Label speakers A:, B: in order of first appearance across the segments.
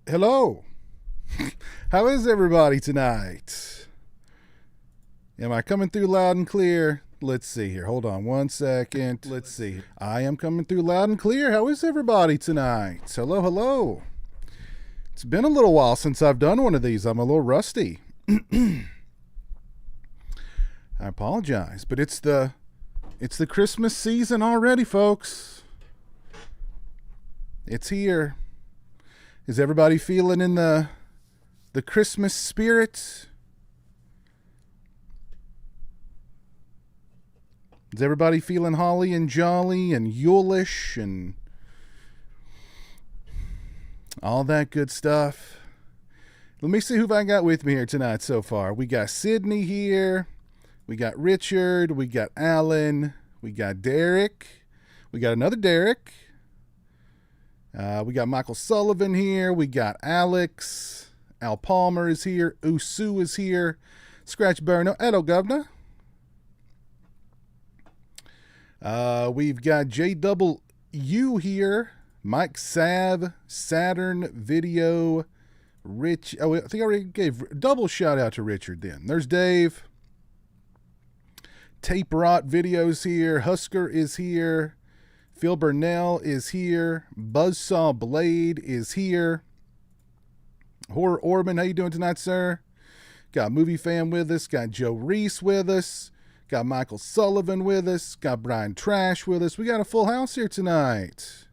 A: Hello. How is everybody tonight? Am I coming through loud and clear? Let's see here. Hold on one second. Let's see. I am coming through loud and clear. How is everybody tonight? Hello, hello. It's been a little while since I've done one of these. I'm a little rusty. I apologize, but it's the Christmas season already, folks. It's here. Is everybody feeling in the Christmas spirit? Is everybody feeling holly and jolly and Yuleish and all that good stuff? Let me see who I got with me here tonight so far. We got Sydney here. We got Richard. We got Alan. We got Derek. We got another Derek. We got Michael Sullivan here. We got Alex. Al Palmer is here. Usu is here. Scratch Burno. Hello, Governor. We've got JW here. Mike Sav. Saturn Video. Rich. Oh, I think I already gave double shout out to Richard then. There's Dave. Tape Rot Videos here. Husker is here. Phil Burnell is here. Buzzsaw Blade is here. Horror Orban, how you doing tonight, sir? Got Movie Fan with us. Got Joe Reese with us. Got Michael Sullivan with us. Got Brian Trash with us. We got a full house here tonight.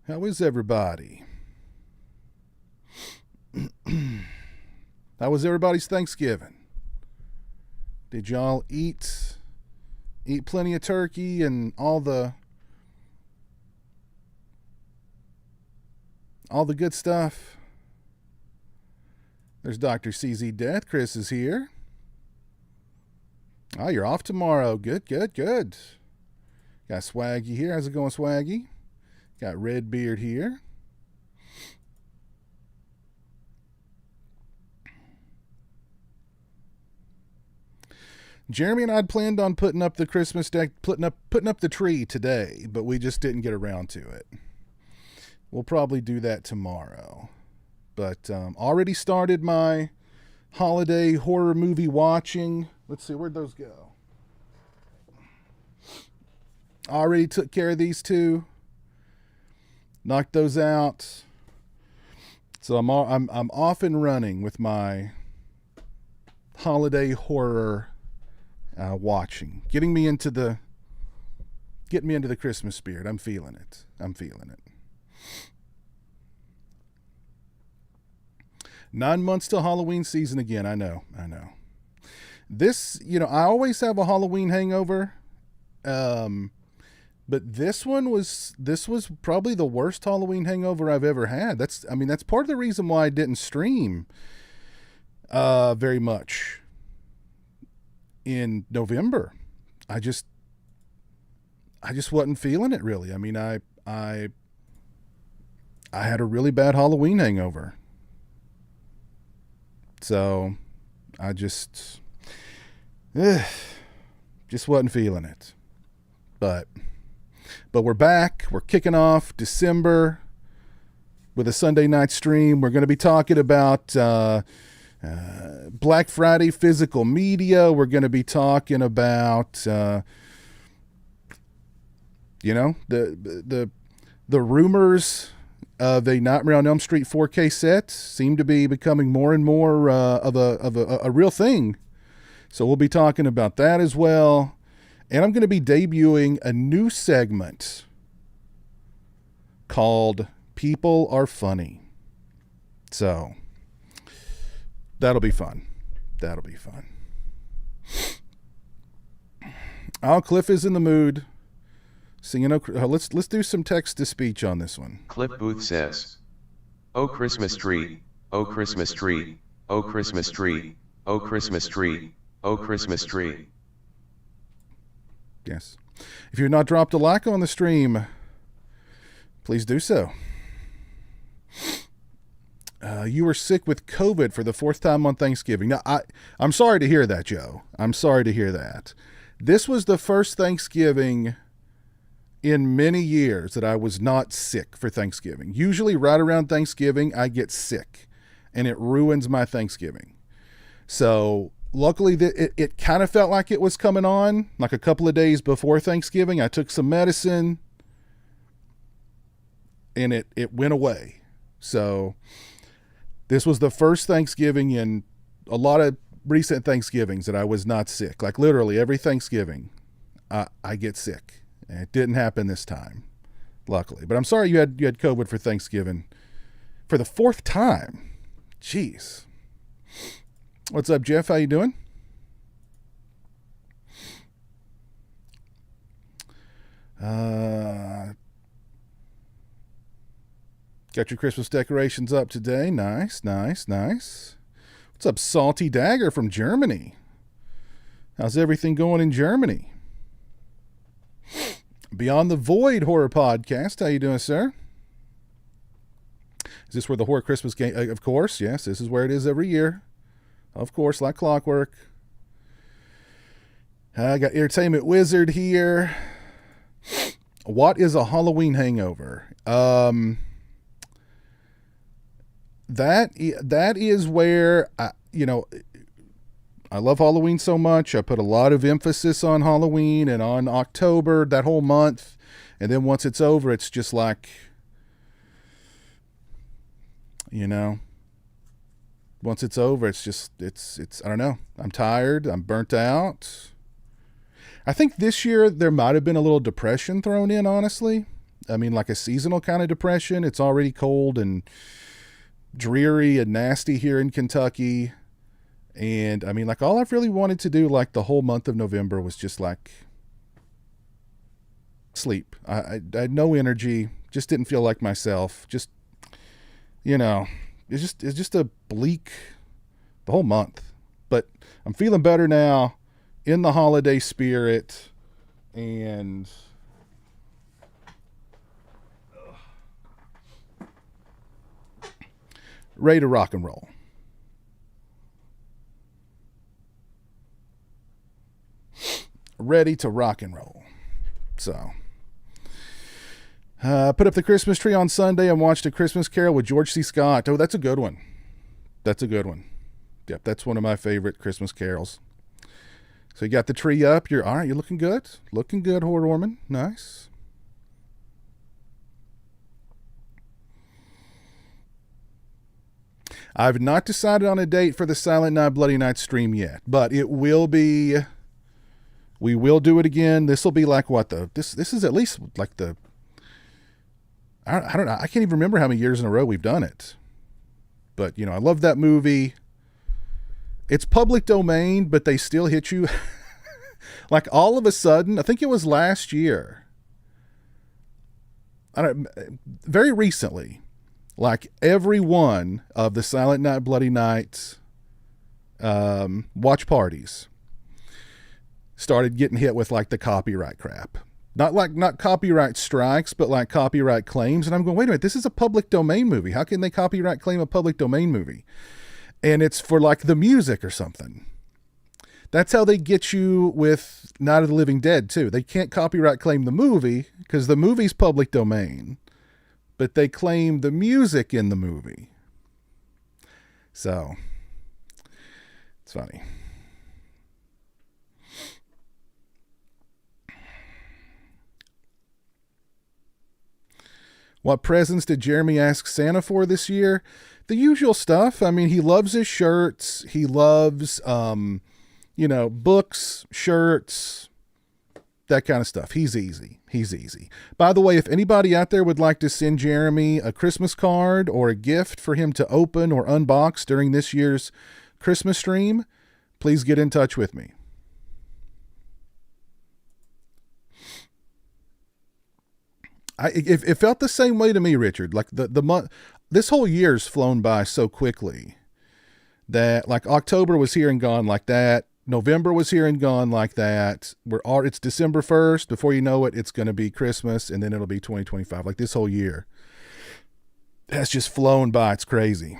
A: How is everybody? How was everybody's Thanksgiving? Did y'all eat plenty of turkey and all the good stuff? There's Dr. CZ Death. Chris is here. Oh, you're off tomorrow. Good. Got Swaggy here. How's it going, Swaggy? Got Redbeard here. Jeremy and I had planned on putting up the Christmas deck, putting up the tree today, but we just didn't get around to it. We'll probably do that tomorrow. But already started my holiday horror movie watching. Let's see, where'd those go? Already took care of these two. Knocked those out. So I'm off and running with my holiday horror watching, getting me into the Christmas spirit. I'm feeling it. 9 months till Halloween season again. I know. This, I always have a Halloween hangover. But this was probably the worst Halloween hangover I've ever had. That's part of the reason why I didn't stream very much in November. I just wasn't feeling it really. I had a really bad Halloween hangover. So I just wasn't feeling it. But we're back. We're kicking off December with a Sunday night stream. We're going to be talking about Black Friday physical media. We're going to be talking about the rumors of a Nightmare on Elm Street 4K set seem to be becoming more and more of a real thing. So we'll be talking about that as well. And I'm going to be debuting a new segment called People Are Funny. So that'll be fun. Oh, Cliff is in the mood. Singing, let's do some text to speech on this one.
B: Cliff Booth says, "Oh Christmas tree, oh Christmas tree, oh Christmas tree, oh Christmas tree, oh Christmas tree."
A: Yes. If you've not dropped a like on the stream, please do so. You were sick with COVID for the fourth time on Thanksgiving. Now, I'm sorry to hear that, Joe. I'm sorry to hear that. This was the first Thanksgiving in many years that I was not sick for Thanksgiving. Usually right around Thanksgiving, I get sick and it ruins my Thanksgiving. So luckily it kind of felt like it was coming on like a couple of days before Thanksgiving. I took some medicine and it went away. So this was the first Thanksgiving in a lot of recent Thanksgivings that I was not sick. Like literally every Thanksgiving, I get sick. And it didn't happen this time, luckily. But I'm sorry you had COVID for Thanksgiving for the fourth time. Jeez. What's up, Jeff? How you doing? Got your Christmas decorations up today. Nice, nice, nice. What's up, Salty Dagger from Germany? How's everything going in Germany? Beyond the Void Horror Podcast. How you doing, sir? Is this where the Horror Christmas game? Of course, yes. This is where it is every year. Of course, like clockwork. I got Entertainment Wizard here. What is a Halloween hangover? That is where I love Halloween so much. I put a lot of emphasis on Halloween and on October, that whole month. And then once it's over, it's just like, once it's over, it's I don't know. I'm tired. I'm burnt out. I think this year there might have been a little depression thrown in, honestly. I mean, like a seasonal kind of depression. It's already cold and dreary and nasty here in Kentucky. And I mean, like all I've really wanted to do like the whole month of November was just like sleep. I had no energy, just didn't feel like myself. Just, it's just a bleak, the whole month. But I'm feeling better now, in the holiday spirit, and ready to rock and roll. Ready to rock and roll. So, put up the Christmas tree on Sunday and watched A Christmas Carol with George C. Scott. Oh, that's a good one. That's a good one. Yep, that's one of my favorite Christmas carols. So you got the tree up. You're all right. You're looking good. Looking good, Horde Orman. Nice. I've not decided on a date for the Silent Night Bloody Night stream yet, but it will be. We will do it again. This will be like what this is at least like the. I don't know. I can't even remember how many years in a row we've done it. But I love that movie. It's public domain, but they still hit you. Like all of a sudden, I think it was last year. Very recently, like every one of the Silent Night Bloody Night watch parties started getting hit with like the copyright crap. Not copyright strikes, but like copyright claims. And I'm going, wait a minute, this is a public domain movie. How can they copyright claim a public domain movie? And it's for like the music or something. That's how they get you with Night of the Living Dead too. They can't copyright claim the movie because the movie's public domain, but they claim the music in the movie. So it's funny. What presents did Jeremy ask Santa for this year? The usual stuff. I mean, he loves his shirts. He loves, books, shirts, that kind of stuff. He's easy. By the way, if anybody out there would like to send Jeremy a Christmas card or a gift for him to open or unbox during this year's Christmas stream, please get in touch with me. It felt the same way to me, Richard. Like the month, this whole year's flown by so quickly that like October was here and gone like that. November was here and gone like that. It's December 1st. Before you know it, it's going to be Christmas, and then it'll be 2025. Like this whole year has just flown by. It's crazy.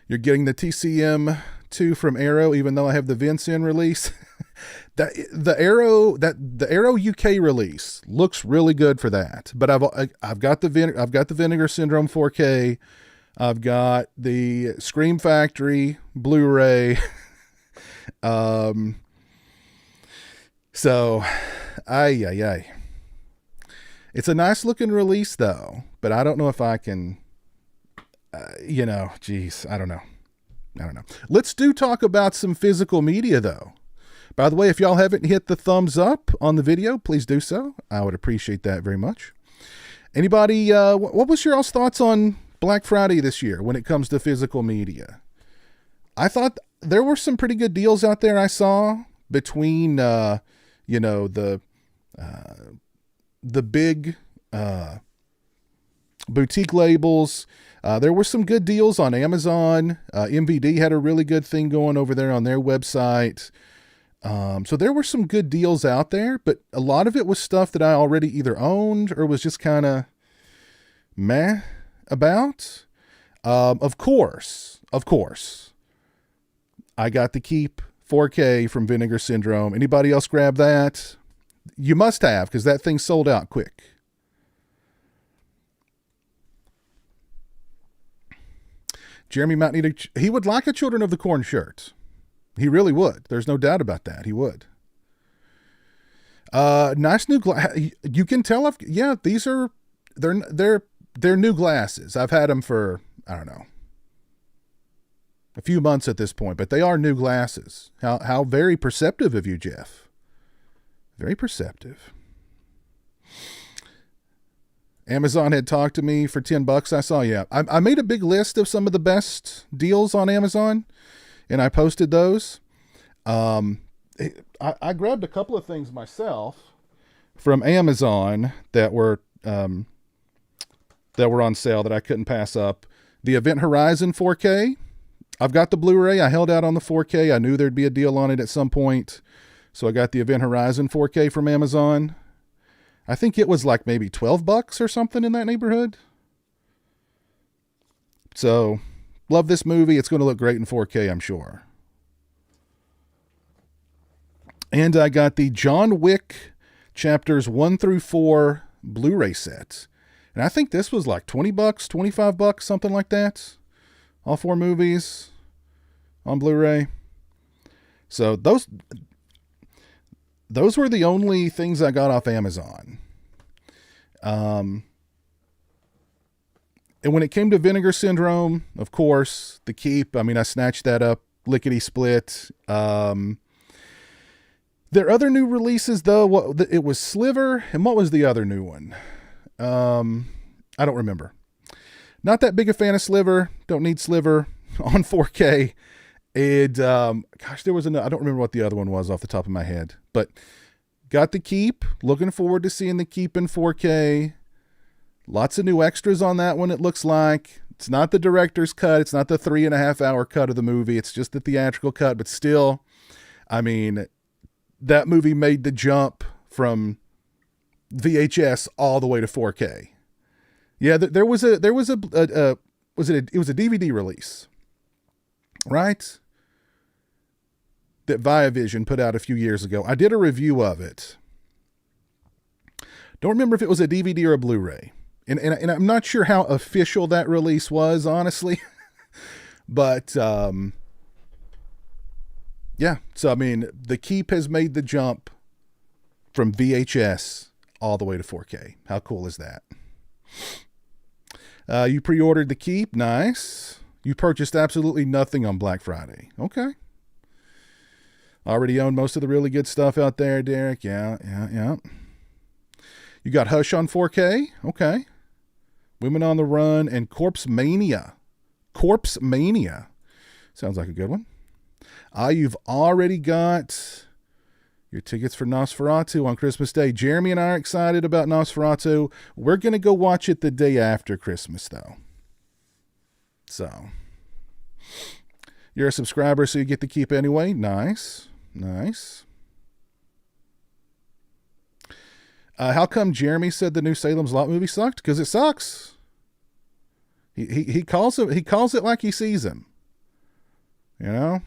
A: You're getting the TCM2 from Arrow, even though I have the Vince in release. The Arrow UK release looks really good for that. But I've got the Vinegar Syndrome 4K. I've got the Scream Factory Blu-ray. So, ay. It's a nice looking release though, but I don't know if I can, geez, I don't know. Let's talk about some physical media though. By the way, if y'all haven't hit the thumbs up on the video, please do so. I would appreciate that very much. Anybody, what was your all's thoughts on Black Friday this year when it comes to physical media? I thought there were some pretty good deals out there I saw between, the big boutique labels. There were some good deals on Amazon. MVD had a really good thing going over there on their website. So there were some good deals out there, but a lot of it was stuff that I already either owned or was just kind of meh about. Of course, I got the Keep 4K from Vinegar Syndrome. Anybody else grab that? You must have, because that thing sold out quick. Jeremy might need he would like a Children of the Corn shirt. He really would. There's no doubt about that. He would. Nice new glass. You can tell these are, they're new glasses. I've had them for, I don't know, a few months at this point, but they are new glasses. How very perceptive of you, Jeff. Very perceptive. Amazon had talked to me for $10. I saw, I made a big list of some of the best deals on Amazon, and I posted those. I grabbed a couple of things myself from Amazon that were on sale that I couldn't pass up. The Event Horizon 4K. I've got the Blu-ray. I held out on the 4K. I knew there'd be a deal on it at some point. So I got the Event Horizon 4K from Amazon. I think it was like maybe $12 or something in that neighborhood. So, love this movie. It's going to look great in 4K, I'm sure. And I got the John Wick chapters 1 through 4 Blu-ray set. And I think this was like $20, $25, something like that. All 4 movies on Blu-ray. So those were the only things I got off Amazon. And when it came to Vinegar Syndrome, of course, the Keep, I snatched that up, lickety split. Their other new releases, though, it was Sliver, and what was the other new one? I don't remember. Not that big a fan of Sliver. Don't need Sliver on 4K. And, there was I don't remember what the other one was off the top of my head. But got the Keep. Looking forward to seeing the Keep in 4K. Lots of new extras on that one, it looks like. It's not the director's cut. It's not the 3.5 hour cut of the movie. It's just the theatrical cut. But still, that movie made the jump from VHS all the way to 4K. Yeah, it was a DVD release, right? That Viavision put out a few years ago. I did a review of it. Don't remember if it was a DVD or a Blu-ray. And I'm not sure how official that release was, honestly. But, yeah. So, the Keep has made the jump from VHS all the way to 4K. How cool is that? You pre-ordered the Keep. Nice. You purchased absolutely nothing on Black Friday. Okay. Already own most of the really good stuff out there, Derek. Yeah. You got Hush on 4K. Okay. Women on the Run and Corpse Mania. Sounds like a good one. You've already got your tickets for Nosferatu on Christmas Day. Jeremy and I are excited about Nosferatu. We're going to go watch it the day after Christmas, though. So, you're a subscriber, so you get to keep anyway. Nice. How come Jeremy said the new Salem's Lot movie sucked? Because it sucks. He calls it like he sees him. It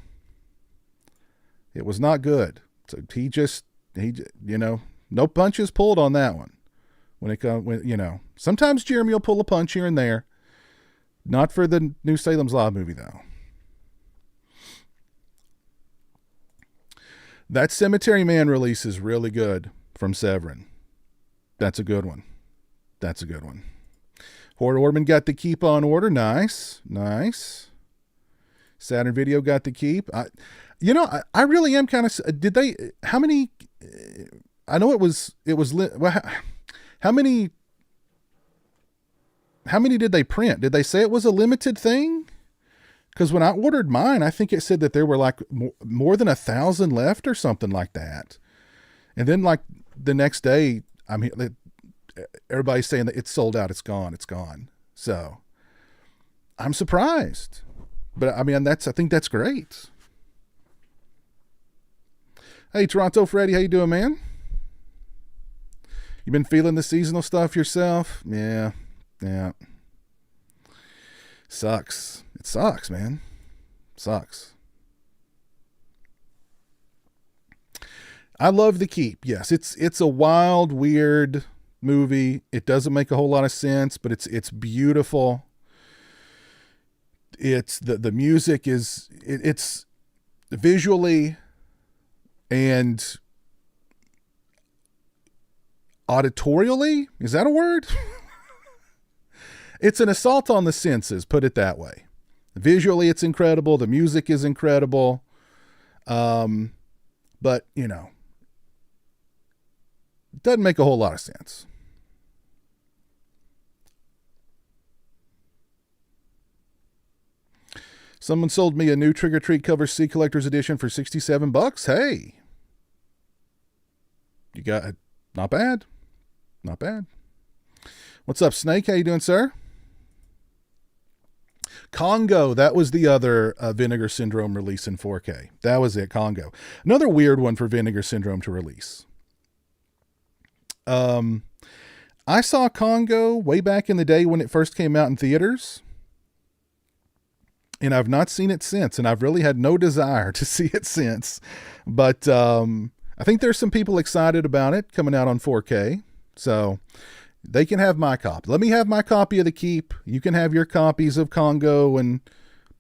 A: was not good. So no punches pulled on that one. Sometimes Jeremy will pull a punch here and there. Not for the new Salem's Lot movie, though. That Cemetery Man release is really good from Severin. That's a good one. Horror Orman got the keep on order. Nice. Saturn Video got the keep. I really am kind of. Did they? How many? I know it was. How many? How many did they print? Did they say it was a limited thing? Because when I ordered mine, I think it said that there were like more than 1,000 left or something like that. And then like the next day, everybody's saying that it's sold out. It's gone. So I'm surprised, but I think that's great. Hey, Toronto Freddy, how you doing, man? You been feeling the seasonal stuff yourself? Yeah. Sucks. It sucks, man. Sucks. I love The Keep. Yes, it's a wild, weird movie. It doesn't make a whole lot of sense, but it's beautiful. It's the music is it's visually and auditorially, is that a word? It's an assault on the senses, put it that way. Visually, it's incredible. The music is incredible. But, it doesn't make a whole lot of sense. Someone sold me a new Trick or Treat Cover C Collector's Edition for $67. Hey. You got it. Not bad. What's up, Snake? How you doing, sir? Congo, that was the other Vinegar Syndrome release in 4K. That was it, Congo. Another weird one for Vinegar Syndrome to release. I saw Congo way back in the day when it first came out in theaters, and I've not seen it since, and I've really had no desire to see it since. But I think there's some people excited about it coming out on 4K, so they can have my copy. Let me have my copy of The Keep. You can have your copies of Congo and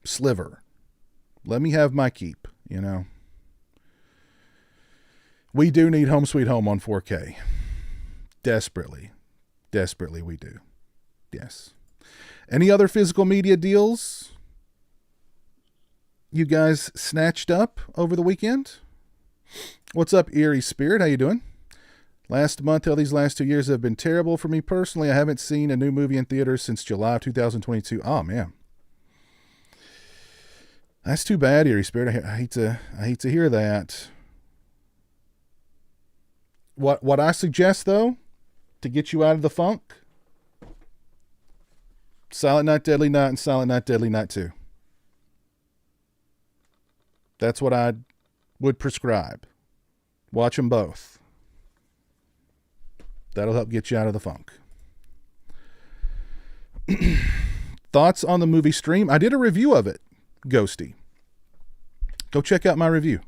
A: Sliver. Let me have my keep, We do need Home Sweet Home on 4K. Desperately we do. Yes. Any other physical media deals you guys snatched up over the weekend? What's up, Eerie Spirit? How you doing? Last month, these last 2 years have been terrible for me personally. I haven't seen a new movie in theaters since July of 2022. Oh, man. That's too bad, Eerie Spirit. I hate to hear that. What I suggest, though, to get you out of the funk, Silent Night, Deadly Night, and Silent Night, Deadly Night 2. That's what I would prescribe. Watch them both. That'll help get you out of the funk. Thoughts on the movie Stream? I did a review of it, Ghosty. Go check out my review.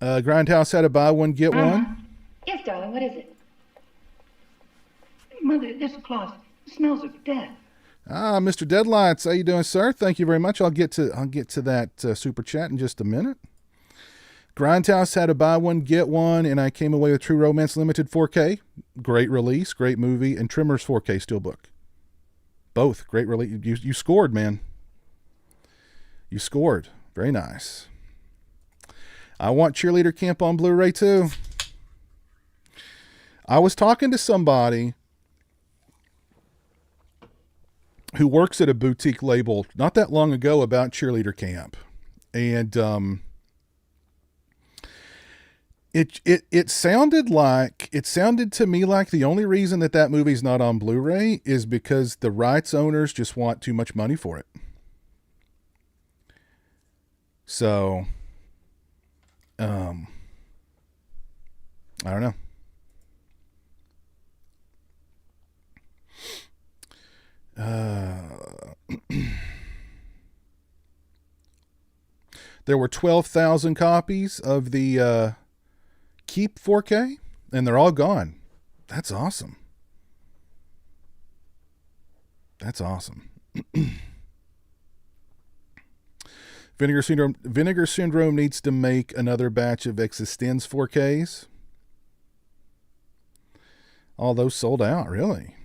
A: Grindhouse had a buy one, get one.
C: Yes, darling, what is it? Mother, there's a closet. It smells of death.
A: Mr. Deadlights, how you doing, sir? Thank you very much. I'll get to that super chat in just a minute. Grindhouse had a buy one, get one, and I came away with True Romance Limited 4K. Great release, great movie, and Tremors 4K Steelbook. Both great release. You scored, man. You scored. Very nice. I want Cheerleader Camp on Blu-ray too. I was talking to somebody who works at a boutique label not that long ago about Cheerleader Camp. And it sounded to me like the only reason that movie's not on Blu-ray is because the rights owners just want too much money for it. So, I don't know. There were 12,000 copies of the Keep 4K, and they're all gone. That's awesome. That's awesome. Vinegar Syndrome needs to make another batch of sNs 4Ks. All those sold out, really.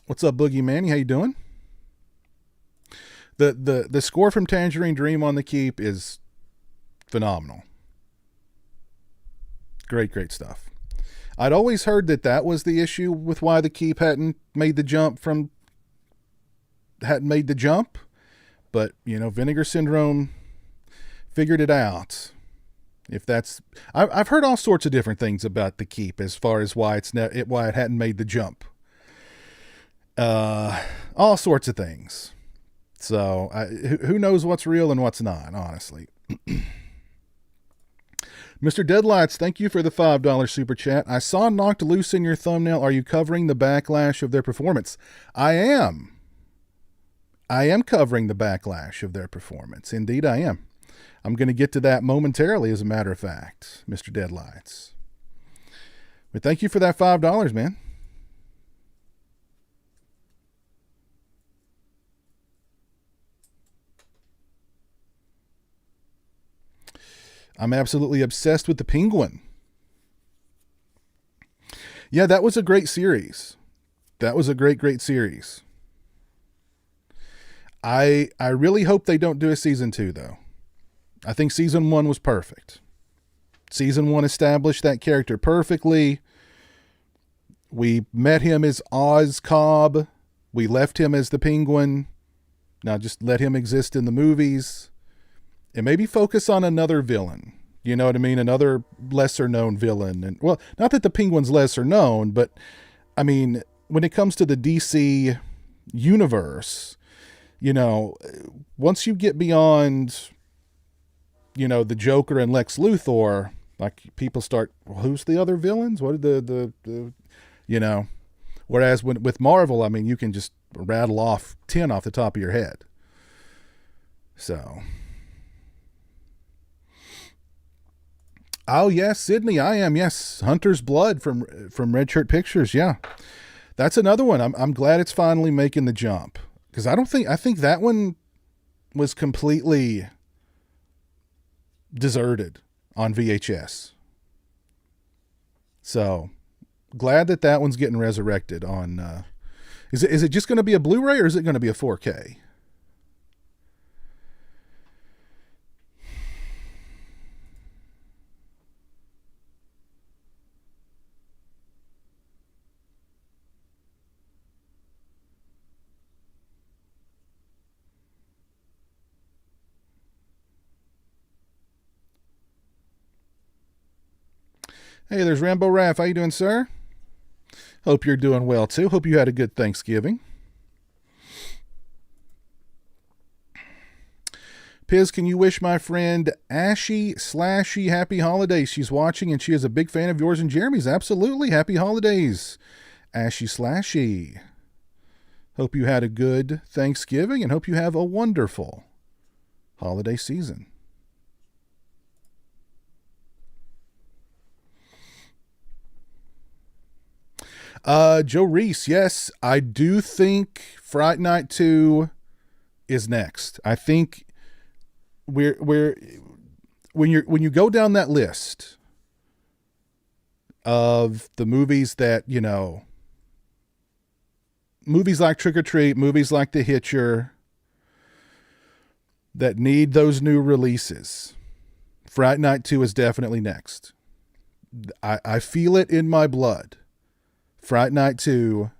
A: What's up, Boogie Manny? How you doing? The score from Tangerine Dream on the Keep is phenomenal. Great stuff. I'd always heard that was the issue with why the Keep hadn't made the jump, but Vinegar Syndrome figured it out. If that's, I've heard all sorts of different things about the Keep as far as why why it hadn't made the jump. All sorts of things. So who knows what's real and what's not, honestly. Mr. Deadlights, thank you for the $5 super chat. I saw Knocked Loose in your thumbnail. Are you covering the backlash of their performance? I am. I am covering the backlash of their performance. Indeed, I am. I'm going to get to that momentarily, as a matter of fact, Mr. Deadlights. But thank you for that $5, man. I'm absolutely obsessed with the Penguin. Yeah, that was a great series. That was a great series. I really hope they don't do a season 2, though. I think season 1 was perfect. Season 1 established that character perfectly. We met him as Oz Cobb. We left him as the Penguin. Now just let him exist in the movies. And maybe focus on another villain. You know what I mean? Another lesser known villain. And well, not that the Penguin's lesser known, but I mean, when it comes to the DC universe, once you get beyond, the Joker and Lex Luthor, like people start, well, who's the other villains? What are the whereas with Marvel, I mean, you can just rattle off 10 off the top of your head. So. Oh yes, Sydney, I am. Yes. Hunter's Blood from Red Shirt Pictures. Yeah. That's another one. I'm glad it's finally making the jump. Cause I think that one was completely deserted on VHS. So glad that one's getting resurrected on, is it just going to be a Blu-ray or is it going to be a 4K? Hey, there's Rambo Raff. How you doing, sir? Hope you're doing well, too. Hope you had a good Thanksgiving. Piz, can you wish my friend Ashy Slashy happy holidays? She's watching, and she is a big fan of yours and Jeremy's. Absolutely. Happy holidays, Ashy Slashy. Hope you had a good Thanksgiving, and hope you have a wonderful holiday season. Joe Reese, yes, I do think Fright Night 2 is next. I think we're when you go down that list of the movies that, movies like Trick or Treat, movies like The Hitcher that need those new releases, Fright Night 2 is definitely next. I feel it in my blood. Fright Night 2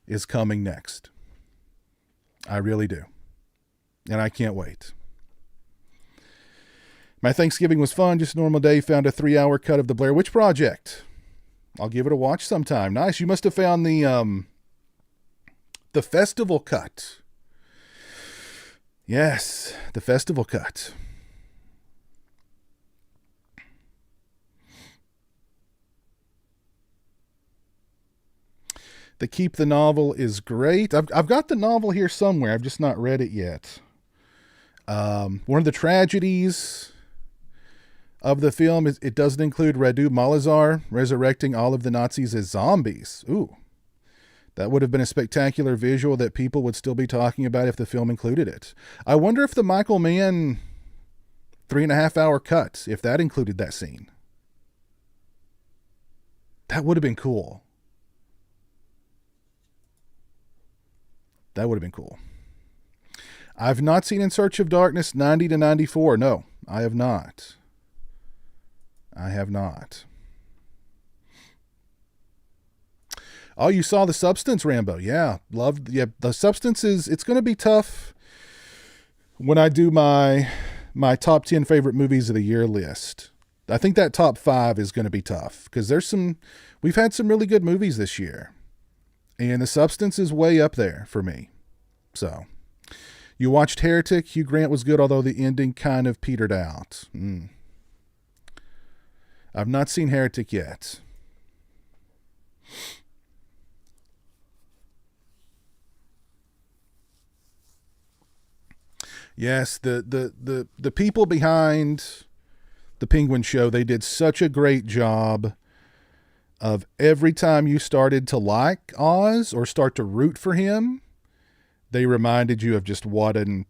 A: is coming next. I really do. And I can't wait. My Thanksgiving was fun. Just a normal day. Found a 3-hour cut of the Blair Witch Project. I'll give it a watch sometime. Nice. You must have found the festival cut. Yes, the festival cut. The Keep the Novel is great. I've got the novel here somewhere. I've just not read it yet. One of the tragedies of the film is it doesn't include Radu Malazar resurrecting all of the Nazis as zombies. Ooh. That would have been a spectacular visual that people would still be talking about if the film included it. I wonder if the Michael Mann 3.5 hour cut, if that included that scene. That would have been cool. That would have been cool. I've not seen In Search of Darkness 90 to 94. No, I have not. I have not. Oh, you saw The Substance, Rambo. Yeah, loved. Yeah, The Substance it's going to be tough when I do my top 10 favorite movies of the year list. I think that top 5 is going to be tough because we've had some really good movies this year, and The Substance is way up there for me. So, you watched Heretic. Hugh Grant was good, although the ending kind of petered out. I've not seen Heretic yet. Yes, the people behind the Penguin Show, they did such a great job of every time you started to like Oz or start to root for him, they reminded you of just what an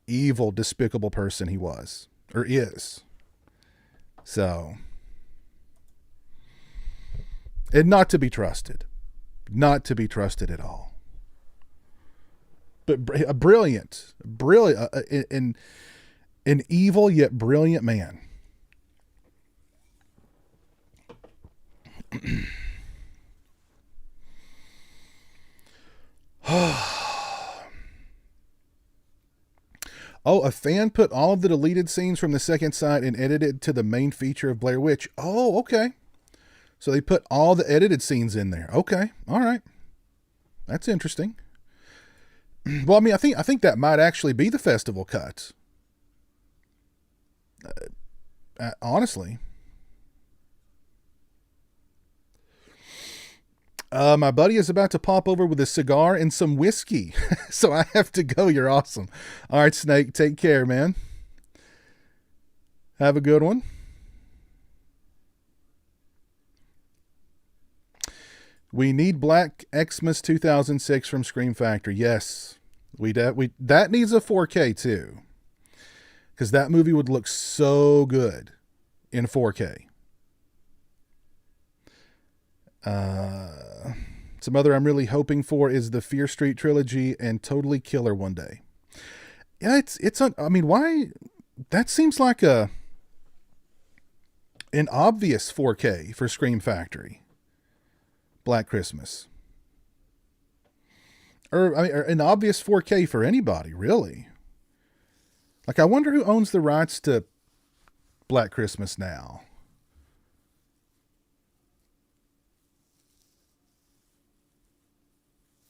A: evil, despicable person he was or is. So, and not to be trusted. Not to be trusted at all. But a brilliant, an evil yet brilliant man. Oh, a fan put all of the deleted scenes from the second site and edited to the main feature of Blair Witch. Oh, okay. So they put all the edited scenes in there. Okay. All right. That's interesting. Well, I mean, I think that might actually be the festival cut. Honestly. My buddy is about to pop over with a cigar and some whiskey. So I have to go. You're awesome. All right, Snake, take care, man. Have a good one. We need Black Xmas 2006 from Scream Factory. Yes, that needs a 4K too, because that movie would look so good in 4K. Some other I'm really hoping for is the Fear Street trilogy and Totally Killer One Day. Yeah, I mean, why? That seems like an obvious 4K for Scream Factory. Black Christmas. Or an obvious 4K for anybody, really. Like, I wonder who owns the rights to Black Christmas now.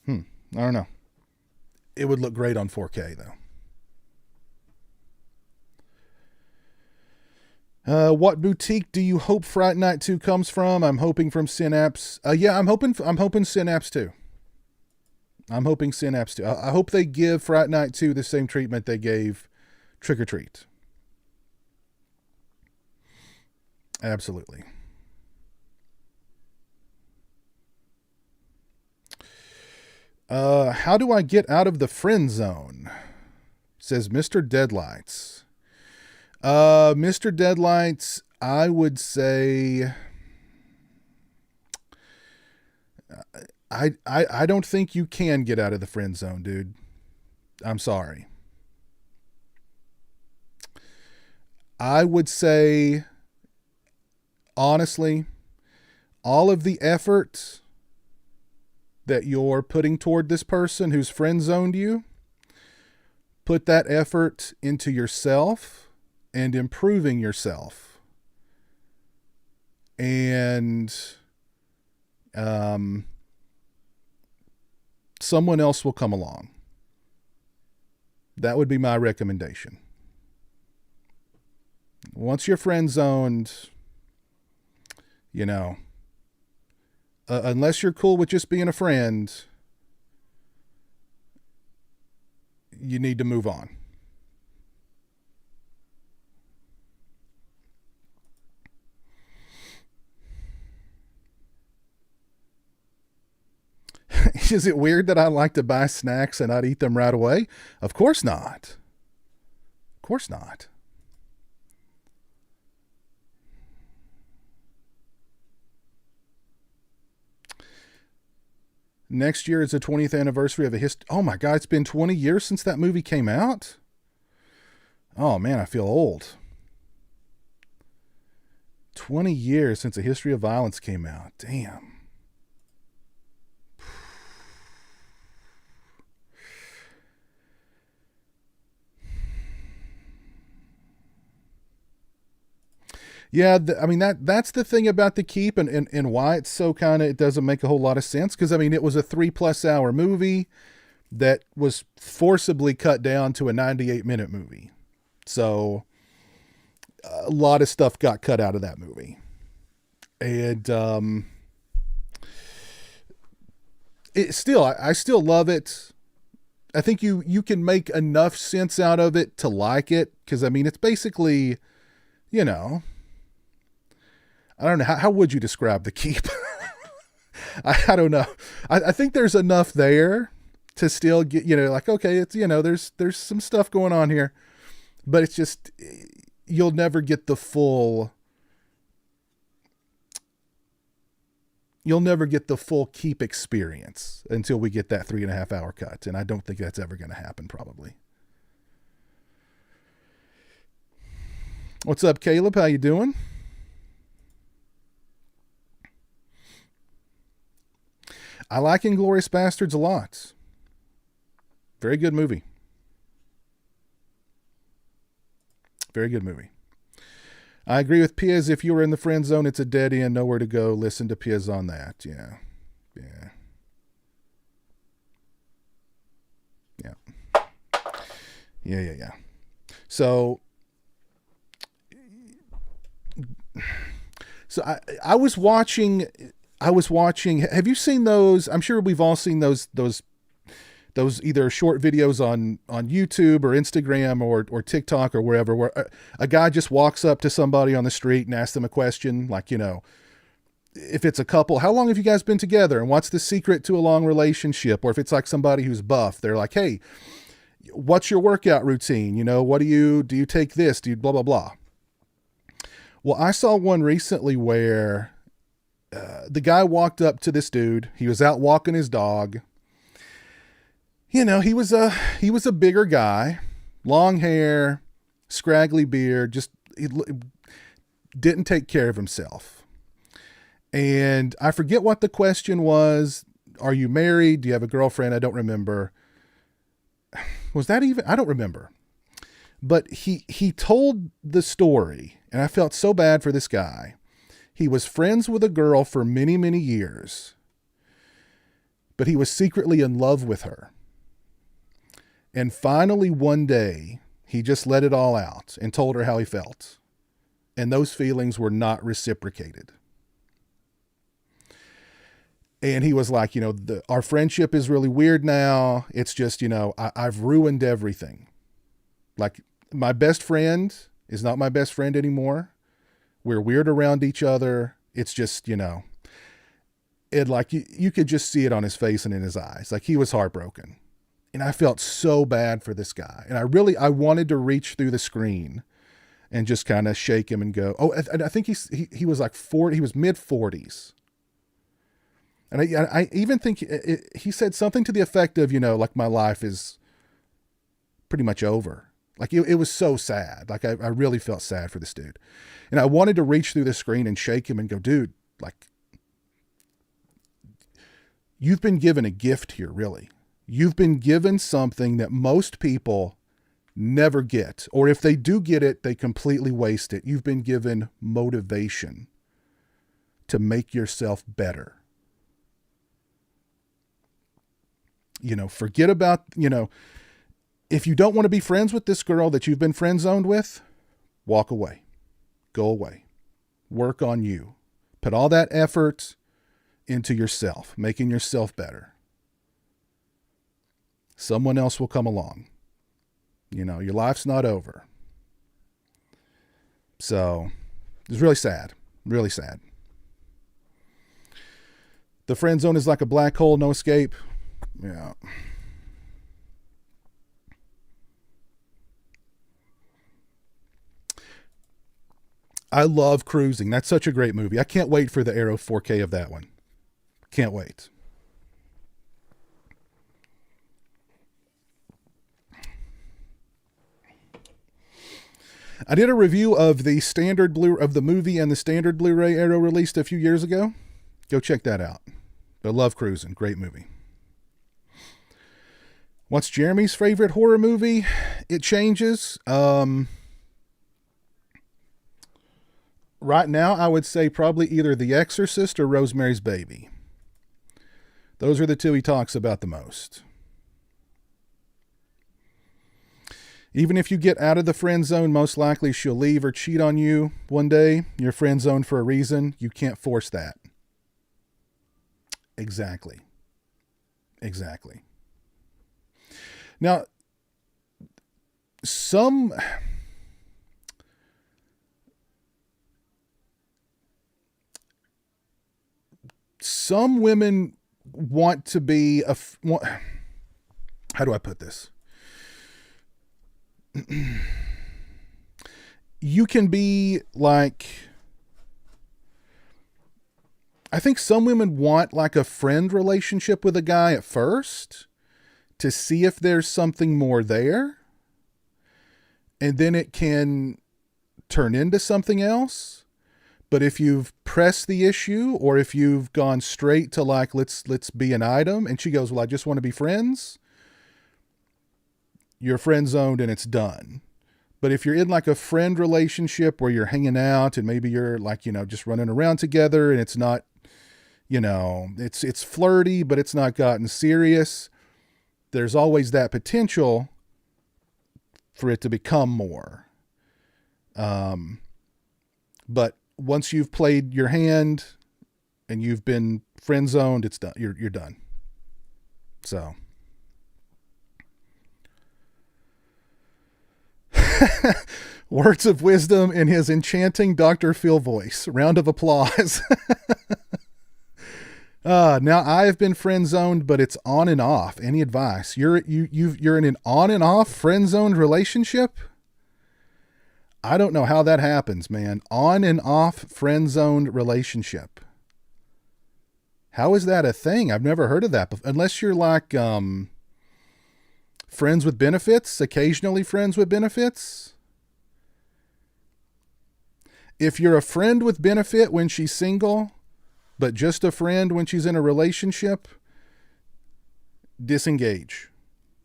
A: I don't know. It would look great on 4K, though. What boutique do you hope Fright Night 2 comes from? I'm hoping from Synapse. Yeah, I'm hoping Synapse too. I'm hoping Synapse too. I hope they give Fright Night 2 the same treatment they gave Trick or Treat. Absolutely. How do I get out of the friend zone? Says Mr. Deadlights. Mr. Deadlights, I would say I don't think you can get out of the friend zone, dude. I'm sorry. I would say, honestly, all of the effort that you're putting toward this person who's friend zoned you, put that effort into yourself and improving yourself. And someone else will come along. That would be my recommendation. Once you're friend zoned, unless you're cool with just being a friend, you need to move on. Is it weird that I like to buy snacks and not eat them right away? Of course not. Of course not. Next year is the 20th anniversary of a history. Oh my God, it's been 20 years since that movie came out. Oh man, I feel old. 20 years since A History of Violence came out. Damn. Yeah, I mean, that's the thing about The Keep and why it's so kind of, it doesn't make a whole lot of sense. Because, I mean, it was a 3+ hour movie that was forcibly cut down to a 98-minute movie. So a lot of stuff got cut out of that movie. And I still love it. I think you can make enough sense out of it to like it. Because, I mean, it's basically, you know, I don't know. How would you describe The Keep? I don't know. I think there's enough there to still get, you know, like, okay, it's, you know, there's some stuff going on here, but it's just, you'll never get the full Keep experience until we get that 3.5 hour cut. And I don't think that's ever going to happen, probably. What's up, Caleb? How you doing? I like Inglourious Bastards a lot. Very good movie. Very good movie. I agree with Piaz. If you were in the friend zone, it's a dead end, nowhere to go. Listen to Piaz on that. Yeah. So I was watching. Have you seen those? I'm sure we've all seen those either short videos on YouTube or Instagram or TikTok or wherever, where a guy just walks up to somebody on the street and asks them a question. Like, you know, if it's a couple, how long have you guys been together? And what's the secret to a long relationship? Or if it's like somebody who's buff, they're like, hey, what's your workout routine? You know, do you take this? Do you blah, blah, blah. Well, I saw one recently where the guy walked up to this dude. He was out walking his dog. You know, he was a bigger guy, long hair, scraggly beard, just he didn't take care of himself. And I forget what the question was. Are you married? Do you have a girlfriend? I don't remember. Was that even? I don't remember. But he told the story, and I felt so bad for this guy. He was friends with a girl for many, many years, but he was secretly in love with her. And finally, one day, he just let it all out and told her how he felt. And those feelings were not reciprocated. And he was like, you know, our friendship is really weird now. It's just, you know, I've ruined everything. Like, my best friend is not my best friend anymore. We're weird around each other. It's just, you know, it like you could just see it on his face and in his eyes. Like, he was heartbroken. And I felt so bad for this guy. And I wanted to reach through the screen and just kind of shake him and go, oh, and I think he was like 40, he was mid 40s. And I even think he said something to the effect of, you know, like, my life is pretty much over. Like, it was so sad. Like, I really felt sad for this dude. And I wanted to reach through the screen and shake him and go, dude, like, you've been given a gift here, really. You've been given something that most people never get. Or if they do get it, they completely waste it. You've been given motivation to make yourself better. You know, forget about, you know, if you don't want to be friends with this girl that you've been friend zoned with, walk away. Go away. Work on you. Put all that effort into yourself, making yourself better. Someone else will come along. You know, your life's not over. So it's really sad. Really sad. The friend zone is like a black hole, no escape. Yeah. I love Cruising. That's such a great movie. I can't wait for the Arrow 4K of that one. Can't wait. I did a review of the standard of the movie and the standard Blu-ray Arrow released a few years ago. Go check that out. I love Cruising. Great movie. What's Jeremy's favorite horror movie? It changes. Right now, I would say probably either The Exorcist or Rosemary's Baby. Those are the two he talks about the most. Even if you get out of the friend zone, most likely she'll leave or cheat on you one day. You're friend zoned for a reason. You can't force that. Exactly. Exactly. Now, some women want to be how do I put this? You can be like, I think some women want like a friend relationship with a guy at first to see if there's something more there. And then it can turn into something else. But if you've pressed the issue, or if you've gone straight to like, let's be an item, and she goes, well, I just want to be friends, you're friend zoned and it's done. But if you're in like a friend relationship where you're hanging out and maybe you're like, you know, just running around together and it's not, you know, it's flirty, but it's not gotten serious, there's always that potential for it to become more. But once you've played your hand and you've been friend zoned, it's done. You're done. So. Words of wisdom in his enchanting Dr. Phil voice. Round of applause. Now I've been friend zoned, but it's on and off. Any advice? You're in an on and off friend zoned relationship? I don't know how that happens, man. On and off friend zoned relationship. How is that a thing? I've never heard of that before. Unless you're like, friends with benefits, occasionally friends with benefits. If you're a friend with benefit when she's single, but just a friend when she's in a relationship, disengage.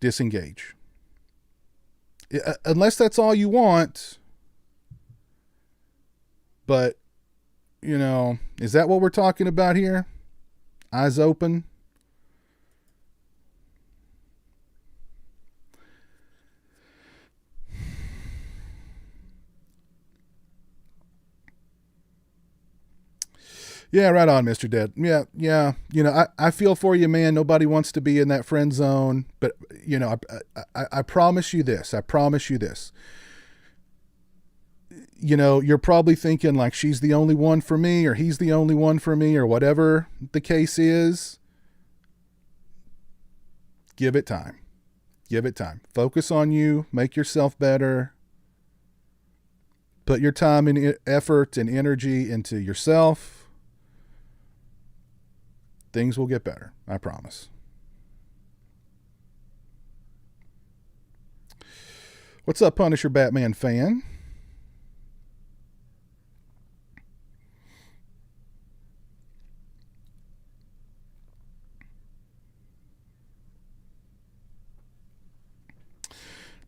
A: Disengage. Unless that's all you want. But, you know, is that what we're talking about here? Eyes open. Yeah, right on, Mr. Dead. Yeah. You know, I feel for you, man. Nobody wants to be in that friend zone. But, you know, I promise you this. I promise you this. You know, you're probably thinking like she's the only one for me, or he's the only one for me, or whatever the case is. Give it time. Give it time. Focus on you. Make yourself better. Put your time and effort and energy into yourself. Things will get better. I promise. What's up, Punisher Batman fan?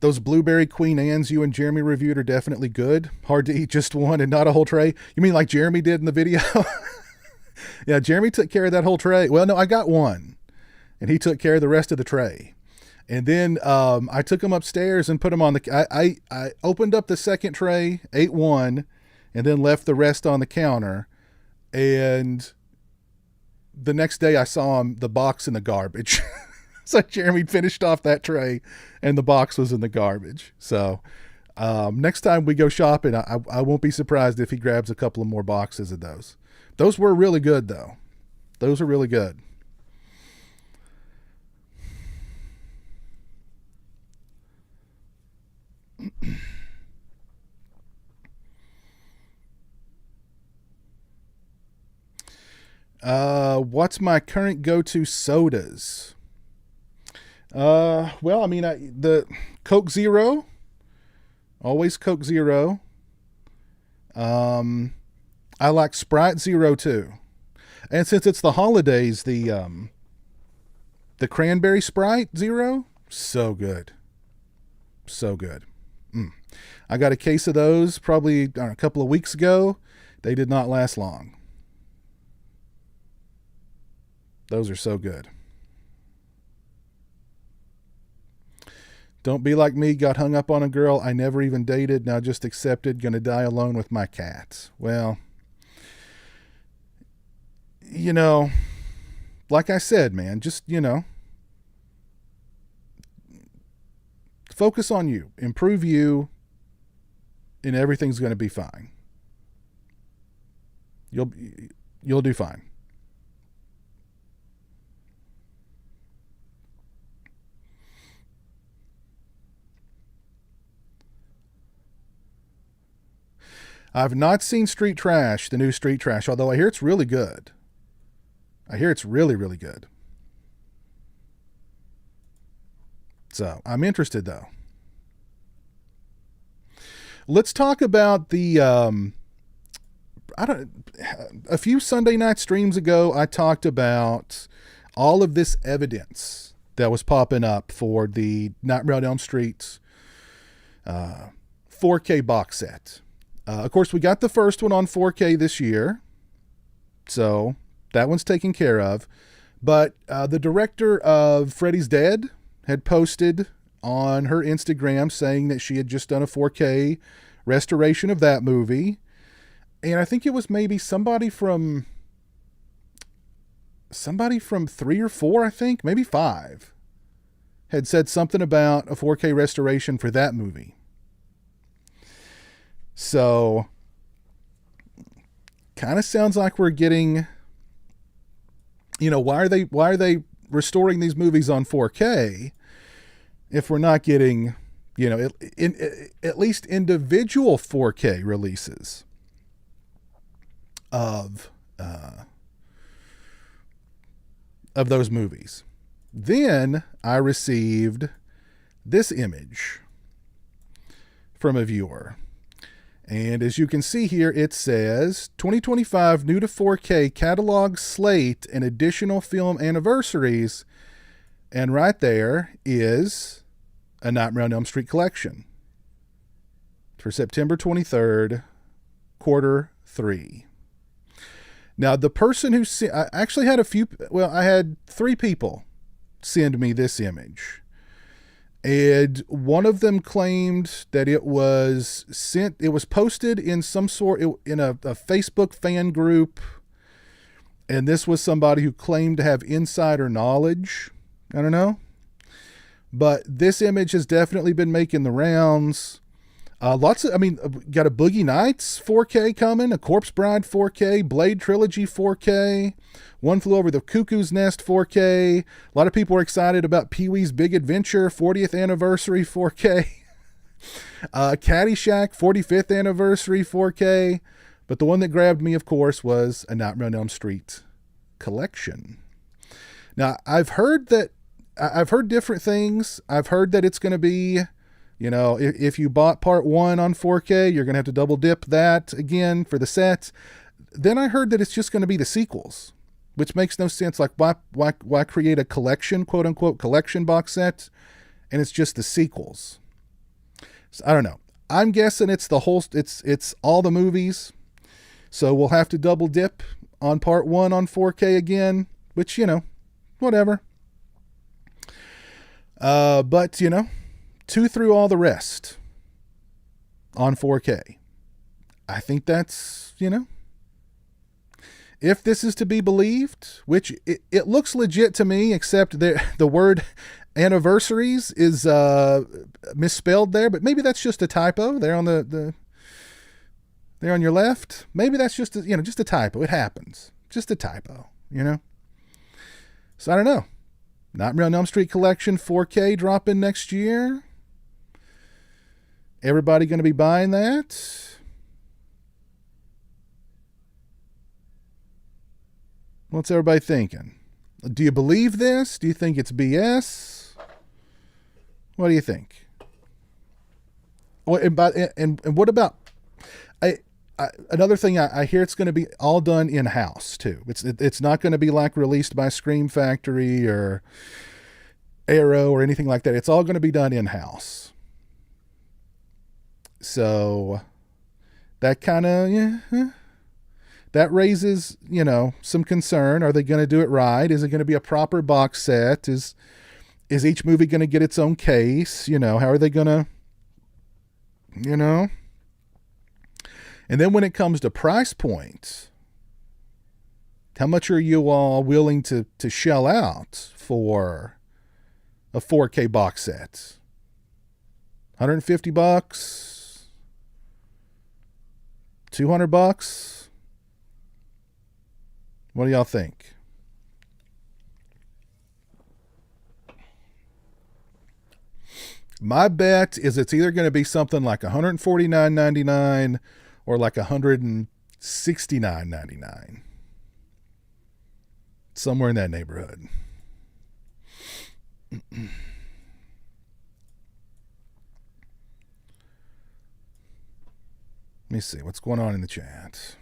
A: Those blueberry Queen Anne's you and Jeremy reviewed are definitely good. Hard to eat just one and not a whole tray. You mean like Jeremy did in the video? Yeah, Jeremy took care of that whole tray. Well, no, I got one. And he took care of the rest of the tray. And then I took them upstairs and put them on the... I opened up the second tray, ate one, and then left the rest on the counter. And the next day I saw the box in the garbage. So Jeremy finished off that tray and the box was in the garbage. So next time we go shopping, I won't be surprised if he grabs a couple of more boxes of those. Those were really good, though. Those are really good. What's my current go-to sodas? Well, I mean, the Coke Zero, always Coke Zero. I like Sprite Zero too. And since it's the holidays, the cranberry Sprite Zero, so good. So good. I got a case of those probably a couple of weeks ago. They did not last long. Those are so good. Don't be like me, got hung up on a girl I never even dated, now just accepted, gonna die alone with my cats. Well, you know, like I said, man, just, you know, focus on you, improve you, and everything's going to be fine. You'll do fine. I've not seen Street Trash, the new Street Trash, although I hear it's really good. I hear it's really, really good. So I'm interested, though. Let's talk about the, a few Sunday night streams ago, I talked about all of this evidence that was popping up for the Nightmare on Elm Street 4K box set. Of course, we got the first one on 4K this year, so that one's taken care of. But the director of Freddy's Dead had posted on her Instagram saying that she had just done a 4K restoration of that movie. And I think it was maybe somebody from 3 or 4, I think, maybe 5, had said something about a 4K restoration for that movie. So, kind of sounds like we're getting, you know, why are they restoring these movies on 4K if we're not getting, you know, at least individual 4K releases of those movies. Then I received this image from a viewer. And as you can see here, it says 2025 new to 4K catalog slate and additional film anniversaries. And right there is a Nightmare on Elm Street collection for September 23rd, quarter 3. Now, the person who I actually had I had 3 people send me this image. And one of them claimed that it was posted in some sort, in a Facebook fan group. And this was somebody who claimed to have insider knowledge. I don't know. But this image has definitely been making the rounds. Got a Boogie Nights 4K coming, a Corpse Bride 4K, Blade Trilogy 4K, One Flew Over the Cuckoo's Nest 4K. A lot of people are excited about Pee-wee's Big Adventure 40th Anniversary 4K. Caddyshack 45th Anniversary 4K. But the one that grabbed me, of course, was a Nightmare on Elm Street collection. Now, I've heard different things. I've heard that it's going to be, you know, if you bought part 1 on 4K, you're going to have to double dip that again for the sets. Then I heard that it's just going to be the sequels, which makes no sense. Like, why create a collection, quote unquote, collection box set, and it's just the sequels? So, I don't know. I'm guessing it's it's all the movies. So we'll have to double dip on part 1 on 4K again, which, you know, whatever. But, you know, 2 through all the rest on 4K. I think that's, you know, if this is to be believed, which it looks legit to me, except the word anniversaries is misspelled there, but maybe that's just a typo there on there on your left. Maybe that's just just a typo. It happens. Just a typo, So I don't know. Nightmare on Elm Street collection 4K dropping next year. Everybody going to be buying that? What's everybody thinking? Do you believe this? Do you think it's BS? What do you think? And what about another thing? I hear it's going to be all done in house too. It's not going to be like released by Scream Factory or Arrow or anything like that. It's all going to be done in house. So that kind of that raises some concern. Are they going to do it right? Is it going to be a proper box set? Is each movie going to get its own case? How are they going to And then when it comes to price points, how much are you all willing to shell out for a 4K box set? $150? $200? What do y'all think? My bet is it's either going to be something like $149.99 or like $169.99. Somewhere in that neighborhood. Let me see what's going on in the chat.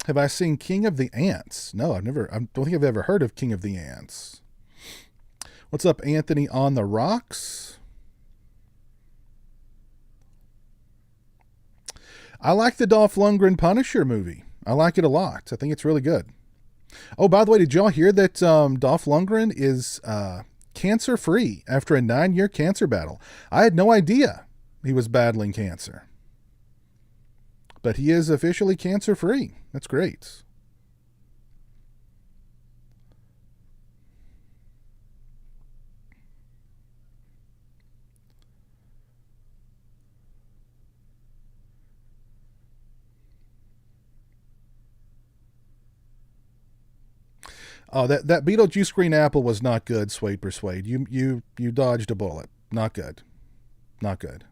A: Have I seen King of the Ants? No, I don't think I've ever heard of King of the Ants. What's up, Anthony on the Rocks? I like the Dolph Lundgren Punisher movie. I like it a lot. I think it's really good. Oh, by the way, did y'all hear that Dolph Lundgren is cancer-free after a 9-year cancer battle? I had no idea he was battling cancer. But he is officially cancer-free. That's great. Oh, that Beetlejuice green apple was not good, Suede Persuade. You dodged a bullet. Not good. Not good.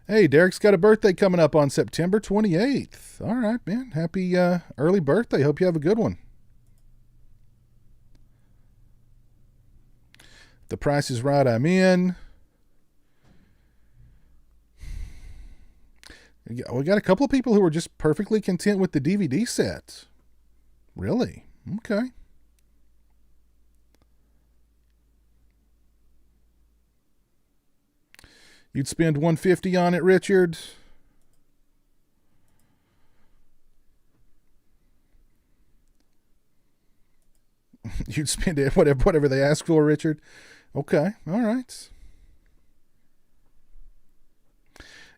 A: Hey, Derek's got a birthday coming up on September 28th. All right, man. Happy early birthday. Hope you have a good one. The price is right, I'm in. We got a couple of people who are just perfectly content with the DVD set. Really? Okay. You'd spend $150 on it, Richard? You'd spend it whatever they ask for, Richard? Okay. All right.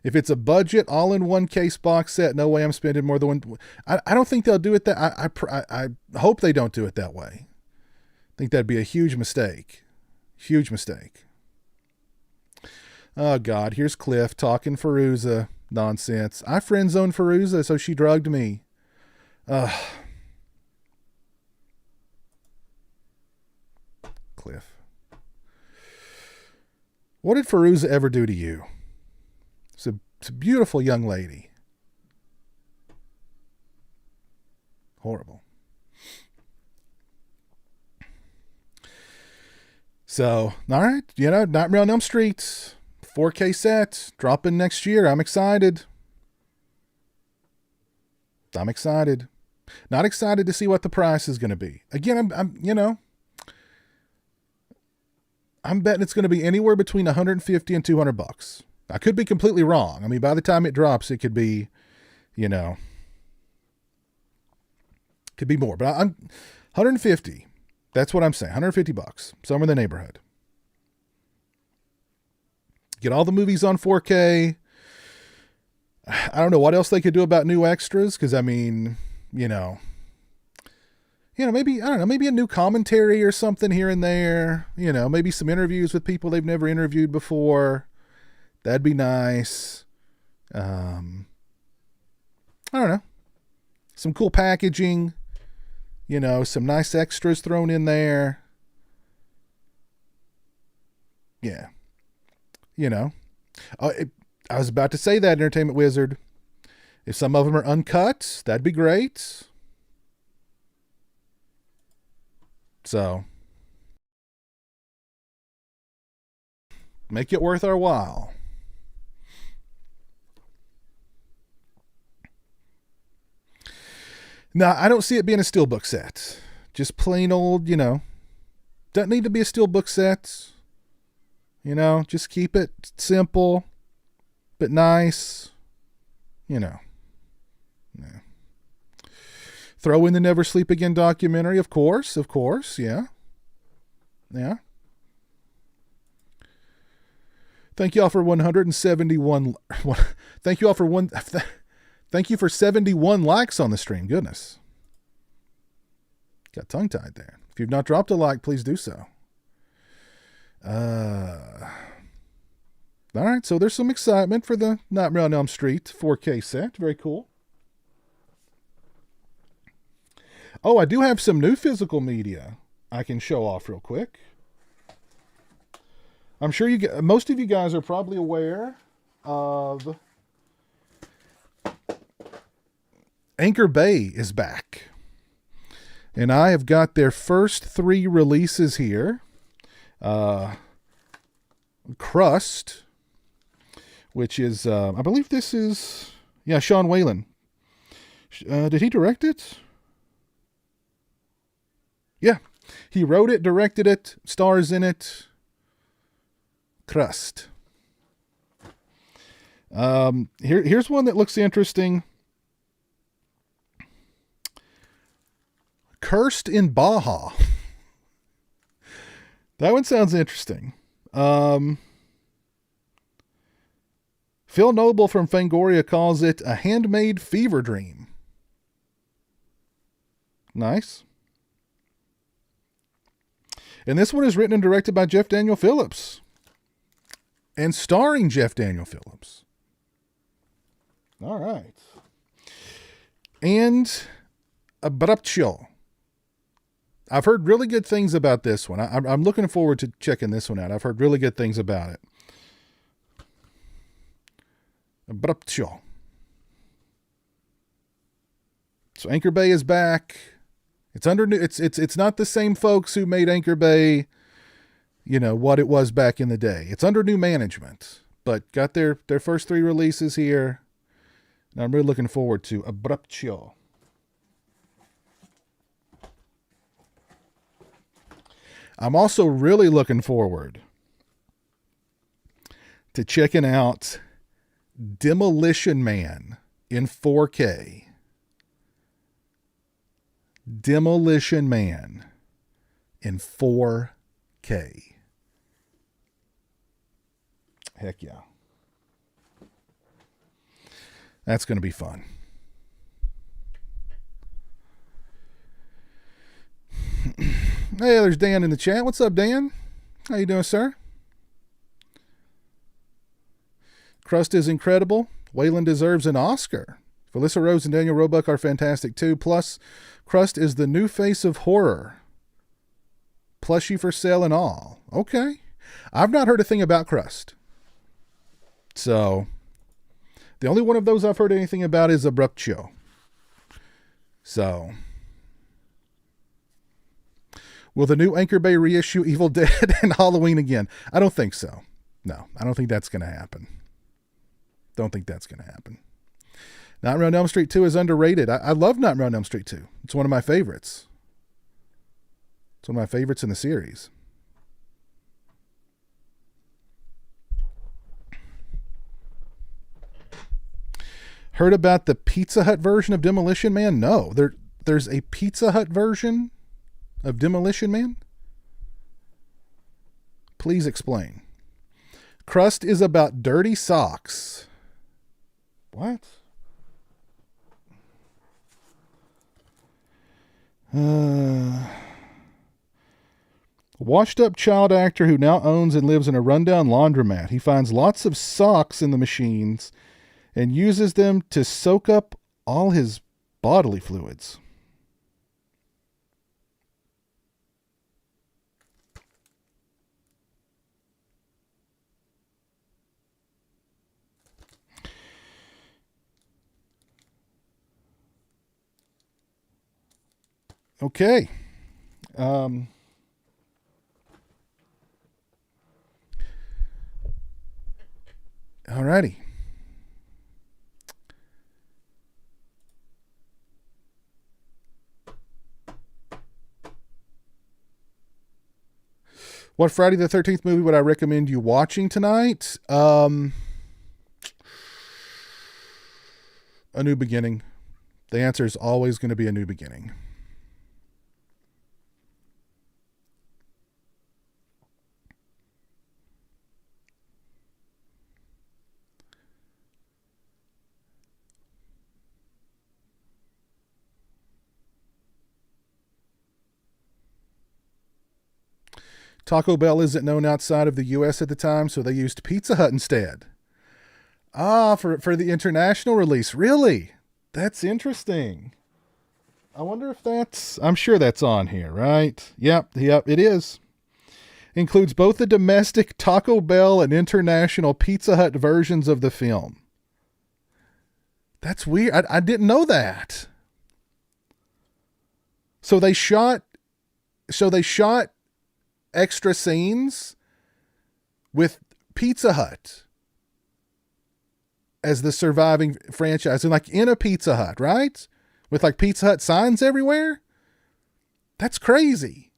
A: If it's a budget, all-in-one case box set, no way I'm spending more than one. I don't think they'll do it that. I hope they don't do it that way. I think that'd be a huge mistake. Huge mistake. Oh, God. Here's Cliff talking Feruza nonsense. I friend-zoned Feruza, so she drugged me. Cliff. What did Feruza ever do to you? It's a beautiful young lady. Horrible. So, all right. Nightmare on Elm Street. 4K set. Dropping next year. I'm excited. Not excited to see what the price is going to be. Again, I'm I'm betting it's going to be anywhere between 150 and 200 bucks. I could be completely wrong. I mean, by the time it drops, it could be, you know, could be more, but I'm 150. That's what I'm saying. 150 bucks, somewhere in the neighborhood. Get all the movies on 4K. I don't know what else they could do about new extras. Cause I mean, maybe, I don't know, maybe a new commentary or something here and there, maybe some interviews with people they've never interviewed before. That'd be nice. I don't know. Some cool packaging, some nice extras thrown in there. Yeah. I was about to say that, Entertainment Wizard. If some of them are uncut, that'd be great. So, make it worth our while. Now, I don't see it being a steelbook set. Just plain old, doesn't need to be a steelbook set. Just keep it simple, but nice. Yeah. Throw in the Never Sleep Again documentary, of course, yeah. Yeah. Thank y'all for 171. Thank you all for Thank you for 71 likes on the stream. Goodness. Got tongue-tied there. If you've not dropped a like, please do so. All right, so there's some excitement for the Nightmare on Elm Street 4K set. Very cool. Oh, I do have some new physical media I can show off real quick. I'm sure most of you guys are probably aware of Anchor Bay is back. And I have got their first 3 releases here. Crust, which is, I believe this is, Sean Whalen. Did he direct it? Yeah. He wrote it, directed it, stars in it. Crust. Here's one that looks interesting. Cursed in Baja. That one sounds interesting. Phil Noble from Fangoria calls it a handmade fever dream. Nice. And this one is written and directed by Jeff Daniel Phillips. And starring Jeff Daniel Phillips. All right. And Abruptio. I've heard really good things about this one. I'm looking forward to checking this one out. I've heard really good things about it. Abruptio. So Anchor Bay is back. It's under new. It's not the same folks who made Anchor Bay, what it was back in the day. It's under new management, but got their first 3 releases here. And I'm really looking forward to Abruptio. I'm also really looking forward to checking out Demolition Man in 4K. Demolition Man in 4K. Heck yeah. That's going to be fun. Hey, there's Dan in the chat. What's up, Dan? How you doing, sir? Crust is incredible. Wayland deserves an Oscar. Felissa Rose and Daniel Roebuck are fantastic too. Plus, Crust is the new face of horror. Plushie for sale and all. Okay. I've not heard a thing about Crust. So, the only one of those I've heard anything about is Abruptio. So, will the new Anchor Bay reissue Evil Dead and Halloween again? I don't think so. No, I don't think that's going to happen. Don't think that's going to happen. Nightmare on Elm Street 2 is underrated. I love Nightmare on Elm Street 2. It's one of my favorites. It's one of my favorites in the series. Heard about the Pizza Hut version of Demolition Man? No, there's a Pizza Hut version of Demolition Man? Please explain. Crust is about dirty socks. What? Washed up child actor who now owns and lives in a rundown laundromat. He finds lots of socks in the machines and uses them to soak up all his bodily fluids. Okay. Alrighty. What Friday the 13th movie would I recommend you watching tonight? A New Beginning. The answer is always going to be A New Beginning. Taco Bell isn't known outside of the U.S. at the time, so they used Pizza Hut instead. For the international release. Really? That's interesting. I wonder if I'm sure that's on here, right? Yep, it is. Includes both the domestic Taco Bell and international Pizza Hut versions of the film. That's weird. I didn't know that. So they shot extra scenes with Pizza Hut as the surviving franchise, and like in a Pizza Hut, right? With like Pizza Hut signs everywhere. That's crazy.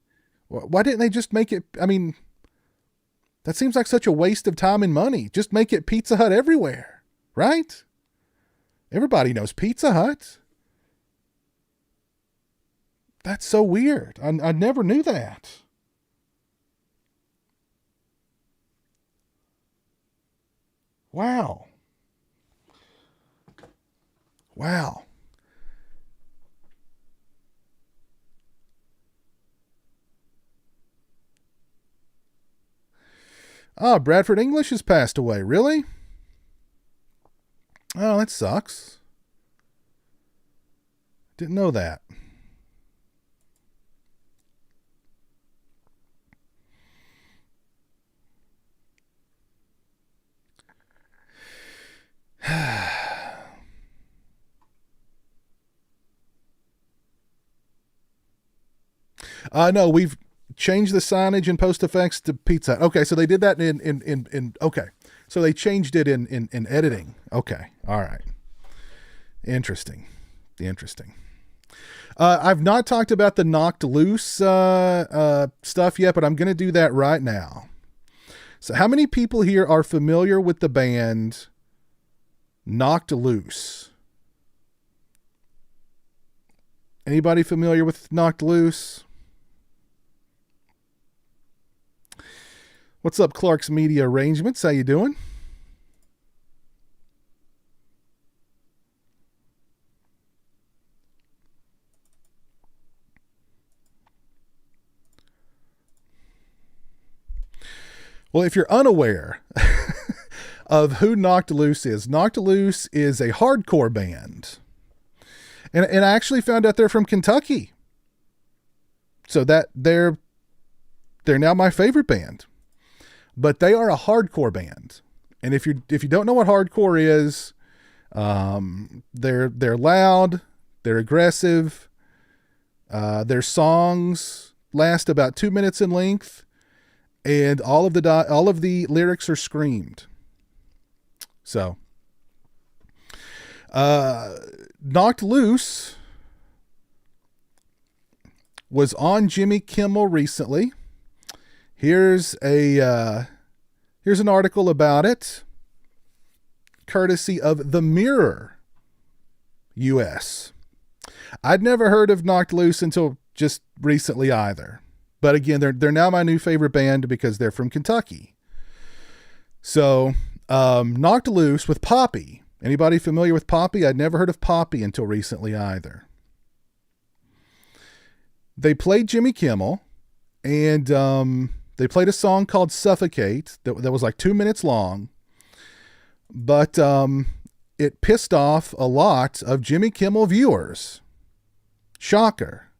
A: Why didn't they just make it? I mean, that seems like such a waste of time and money. Just make it Pizza Hut everywhere, right? Everybody knows Pizza Hut. That's so weird. I never knew that. Wow. Oh, Bradford English has passed away. Really? Oh, that sucks. Didn't know that. No, we've changed the signage in post effects to Pizza Hut. Okay, so they did that in okay. So they changed it in editing. Okay. All right. Interesting. I've not talked about the Knocked Loose stuff yet, but I'm going to do that right now. So how many people here are familiar with the band Knocked Loose? Anybody familiar with Knocked Loose? What's up, Clark's Media Arrangements? How you doing? Well, if you're unaware of who Knocked Loose is a hardcore band. And I actually found out they're from Kentucky. So that they're now my favorite band. But they are a hardcore band. And if you don't know what hardcore is, they're loud, they're aggressive. Their songs last about 2 minutes in length. And all of the lyrics are screamed. So, Knocked Loose was on Jimmy Kimmel recently. Here's an article about it, courtesy of The Mirror. U.S. I'd never heard of Knocked Loose until just recently either. But again, they're now my new favorite band because they're from Kentucky. So, Knocked Loose with Poppy. Anybody familiar with Poppy? I'd never heard of Poppy until recently either. They played Jimmy Kimmel, and they played a song called Suffocate that was like 2 minutes long. But it pissed off a lot of Jimmy Kimmel viewers. Shocker.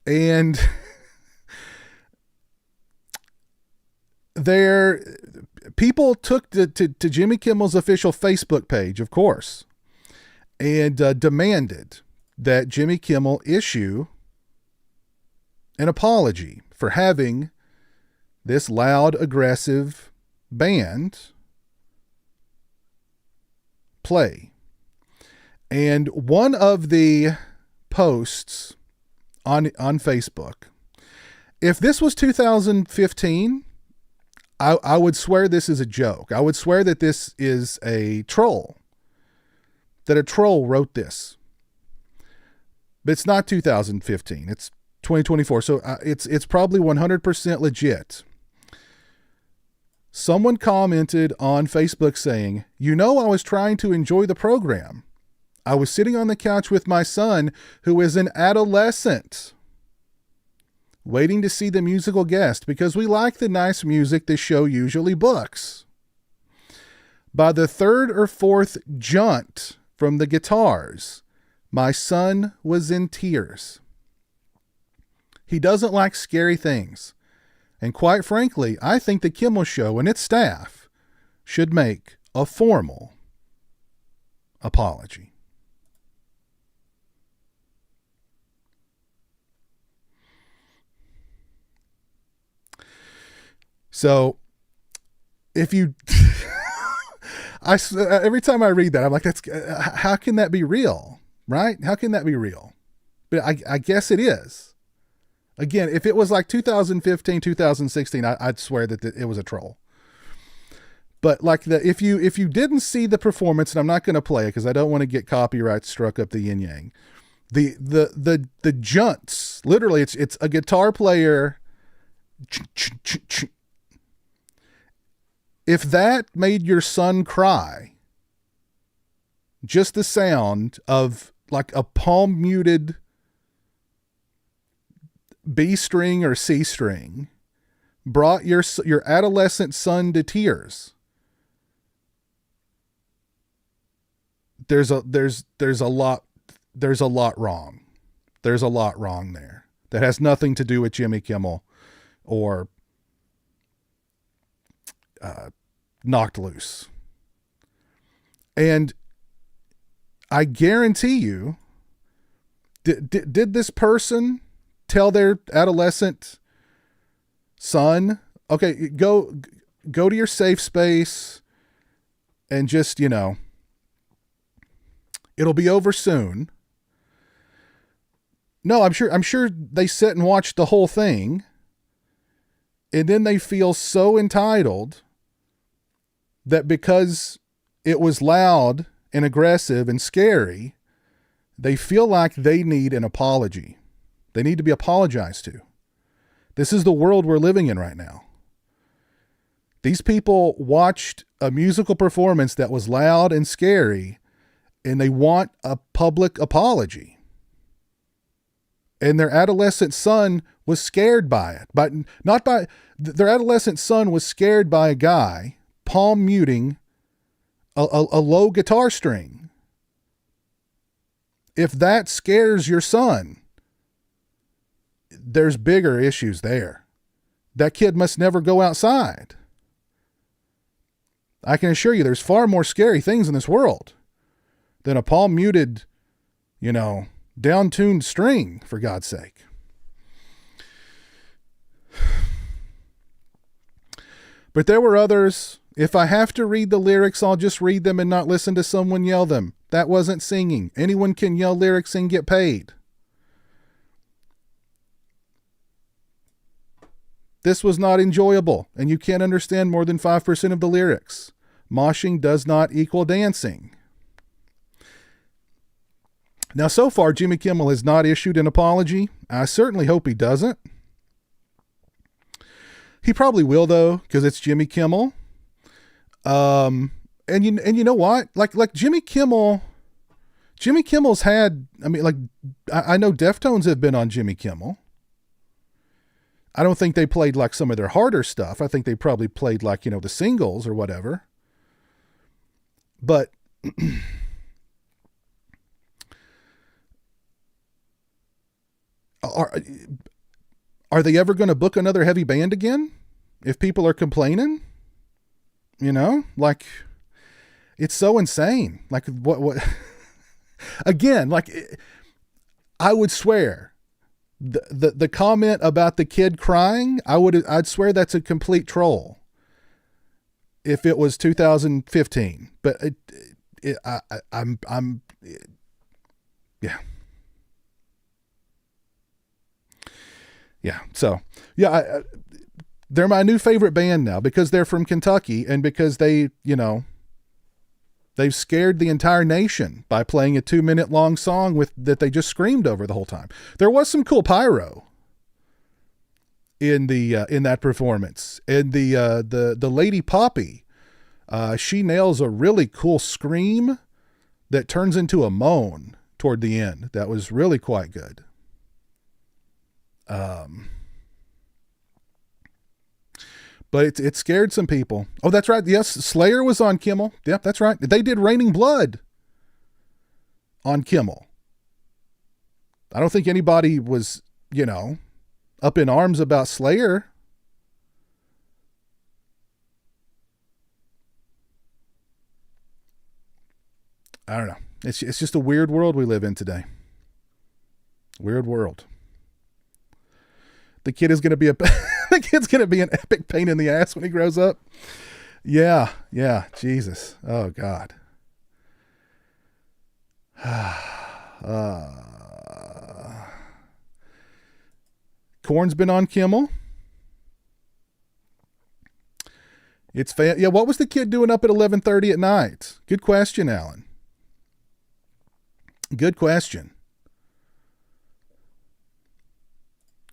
A: And people took to Jimmy Kimmel's official Facebook page, of course, and demanded that Jimmy Kimmel issue an apology for having this loud, aggressive band play. And one of the posts on Facebook, if this was 2015, I would swear this is a joke. I would swear that this is a troll, that a troll wrote this. But it's not 2015. It's 2024. So it's probably 100% legit. Someone commented on Facebook saying, "You know, I was trying to enjoy the program. I was sitting on the couch with my son, who is an adolescent, waiting to see the musical guest because we like the nice music the show usually books. By the third or fourth jaunt from the guitars, my son was in tears. He doesn't like scary things. And quite frankly, I think the Kimmel Show and its staff should make a formal apology." So, if you, every time I read that, I'm like, how can that be real, right? How can that be real? But I guess it is. Again, if it was like 2015, 2016, I'd swear that it was a troll. But like if you didn't see the performance, and I'm not going to play it because I don't want to get copyright struck up the yin yang. The junts, literally, it's a guitar player. If that made your son cry, just the sound of like a palm muted B string or C string brought your adolescent son to tears, there's a lot wrong. There's a lot wrong there that has nothing to do with Jimmy Kimmel or Knocked Loose. And I guarantee you, did this person tell their adolescent son, okay, go to your safe space and just, it'll be over soon? No, I'm sure they sit and watch the whole thing, and then they feel so entitled that because it was loud and aggressive and scary, they feel like they need an apology. They need to be apologized to. This is the world we're living in right now. These people watched a musical performance that was loud and scary, and they want a public apology. And their adolescent son was scared by it. But not by their adolescent son was scared by a guy palm muting a low guitar string. If that scares your son, there's bigger issues there. That kid must never go outside. I can assure you there's far more scary things in this world than a palm muted, down-tuned string, for God's sake. But there were others. If I have to read the lyrics, I'll just read them and not listen to someone yell them. That wasn't singing. Anyone can yell lyrics and get paid. This was not enjoyable, and you can't understand more than 5% of the lyrics. Moshing does not equal dancing. Now, so far, Jimmy Kimmel has not issued an apology. I certainly hope he doesn't. He probably will, though, because it's Jimmy Kimmel. And you know what? Like Jimmy Kimmel's had, I mean, like, I know Deftones have been on Jimmy Kimmel. I don't think they played like some of their harder stuff. I think they probably played like, you know, the singles or whatever. But are they ever going to book another heavy band again? If people are complaining, you know, like, it's so insane. Like what, again, like, I would swear the comment about the kid crying, I'd swear that's a complete troll if it was 2015, but I'm yeah. Yeah. So yeah, they're my new favorite band now because they're from Kentucky and because they, you know, they've scared the entire nation by playing a 2-minute long song that they just screamed over the whole time. There was some cool pyro in that performance. And the Lady Poppy, she nails a really cool scream that turns into a moan toward the end. That was really quite good. But it scared some people. Oh, that's right. Yes, Slayer was on Kimmel. Yep, that's right. They did Raining Blood on Kimmel. I don't think anybody was, you know, up in arms about Slayer. I don't know. It's just a weird world we live in today. Weird world. The kid is going to be the kid's going to be an epic pain in the ass when he grows up. Yeah. Jesus. Oh God. Korn's been on Kimmel. Yeah. What was the kid doing up at 11:30 at night? Good question, Alan. Good question.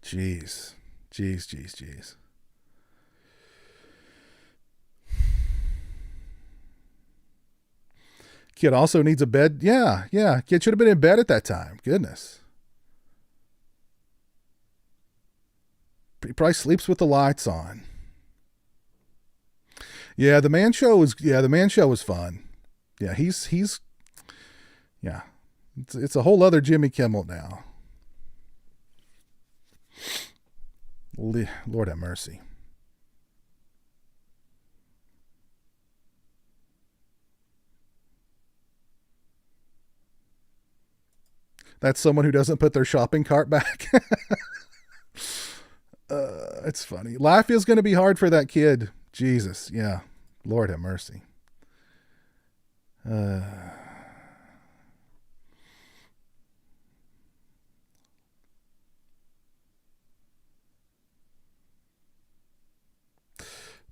A: Jeez. Kid also needs a bed. Yeah. Kid should have been in bed at that time. Goodness. He probably sleeps with the lights on. Yeah, the Man Show was fun. Yeah, he's yeah. It's a whole other Jimmy Kimmel now. Lord have mercy. That's someone who doesn't put their shopping cart back. It's funny. Life is going to be hard for that kid. Jesus. Yeah. Lord have mercy.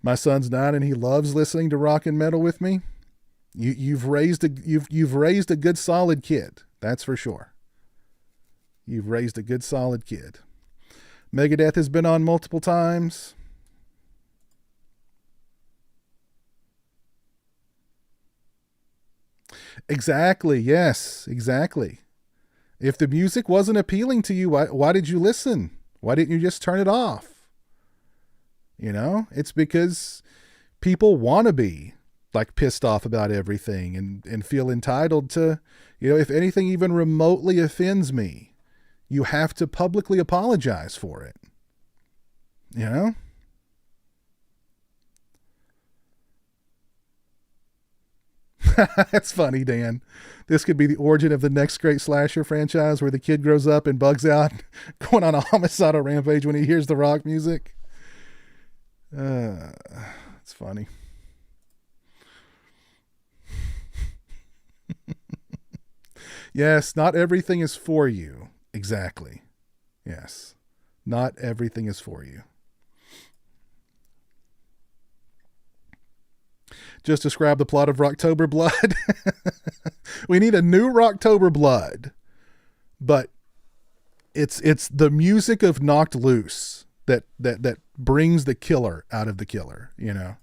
A: My son's 9 and he loves listening to rock and metal with me. You've raised a good solid kid. That's for sure. You've raised a good solid kid. Megadeth has been on multiple times. Exactly. Yes, exactly. If the music wasn't appealing to you, why did you listen? Why didn't you just turn it off? You know, it's because people want to be like pissed off about everything and feel entitled to, you know, if anything even remotely offends me, you have to publicly apologize for it. You know? That's funny, Dan. This could be the origin of the next great slasher franchise where the kid grows up and bugs out going on a homicidal rampage when he hears the rock music. It's funny. Yes, not everything is for you. Exactly. Yes. Not everything is for you. just describe the plot of Rocktober Blood. We need a new Rocktober Blood, but it's the music of Knocked Loose that brings the killer out of the killer, you know.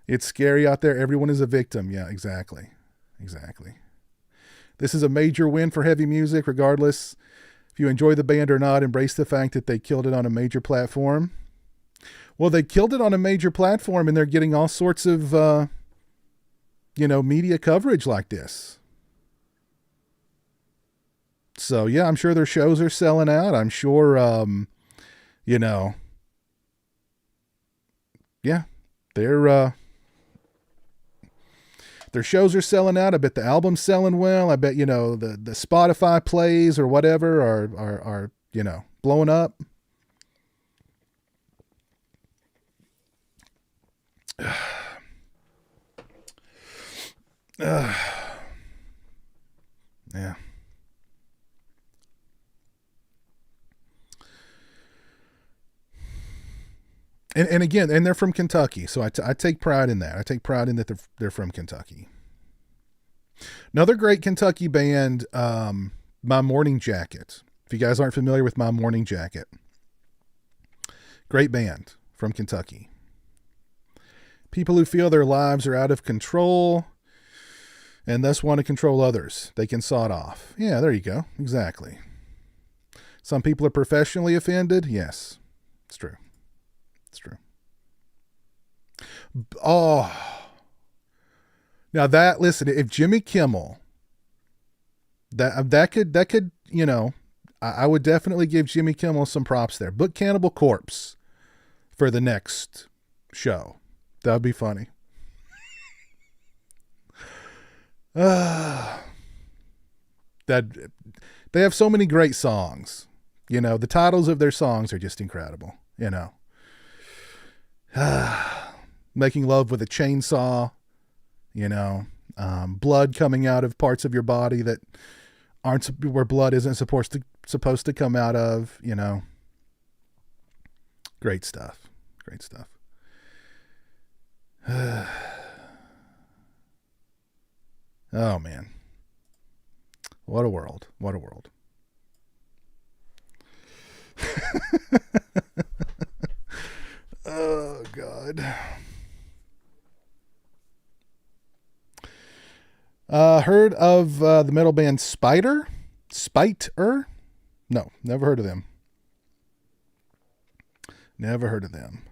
A: It's scary out there. Everyone is a victim. Yeah, exactly. Exactly. This is a major win for heavy music, regardless if you enjoy the band or not. Embrace the fact that they killed it on a major platform. Well, they killed it on a major platform, and they're getting all sorts of, media coverage like this. So, yeah, I'm sure their shows are selling out. I'm sure, their shows are selling out. I bet the album's selling well. I bet, the Spotify plays or whatever are blowing up. Yeah. And again, and they're from Kentucky, so I take pride in that. I take pride in that they're from Kentucky. Another great Kentucky band, My Morning Jacket. If you guys aren't familiar with My Morning Jacket, great band from Kentucky. People who feel their lives are out of control and thus want to control others. They can saw it off. Yeah, there you go. Exactly. Some people are professionally offended. Yes, it's true. It's true. Oh, now listen, if Jimmy Kimmel, that could, I would definitely give Jimmy Kimmel some props there. Book Cannibal Corpse for the next show. That would be funny. That they have so many great songs. The titles of their songs are just incredible. Making love with a chainsaw, blood coming out of parts of your body that aren't where blood isn't supposed to come out of, Great stuff. Great stuff. Oh man. What a world. What a world. Oh God. Heard of the metal band Spiter? No, never heard of them. Never heard of them.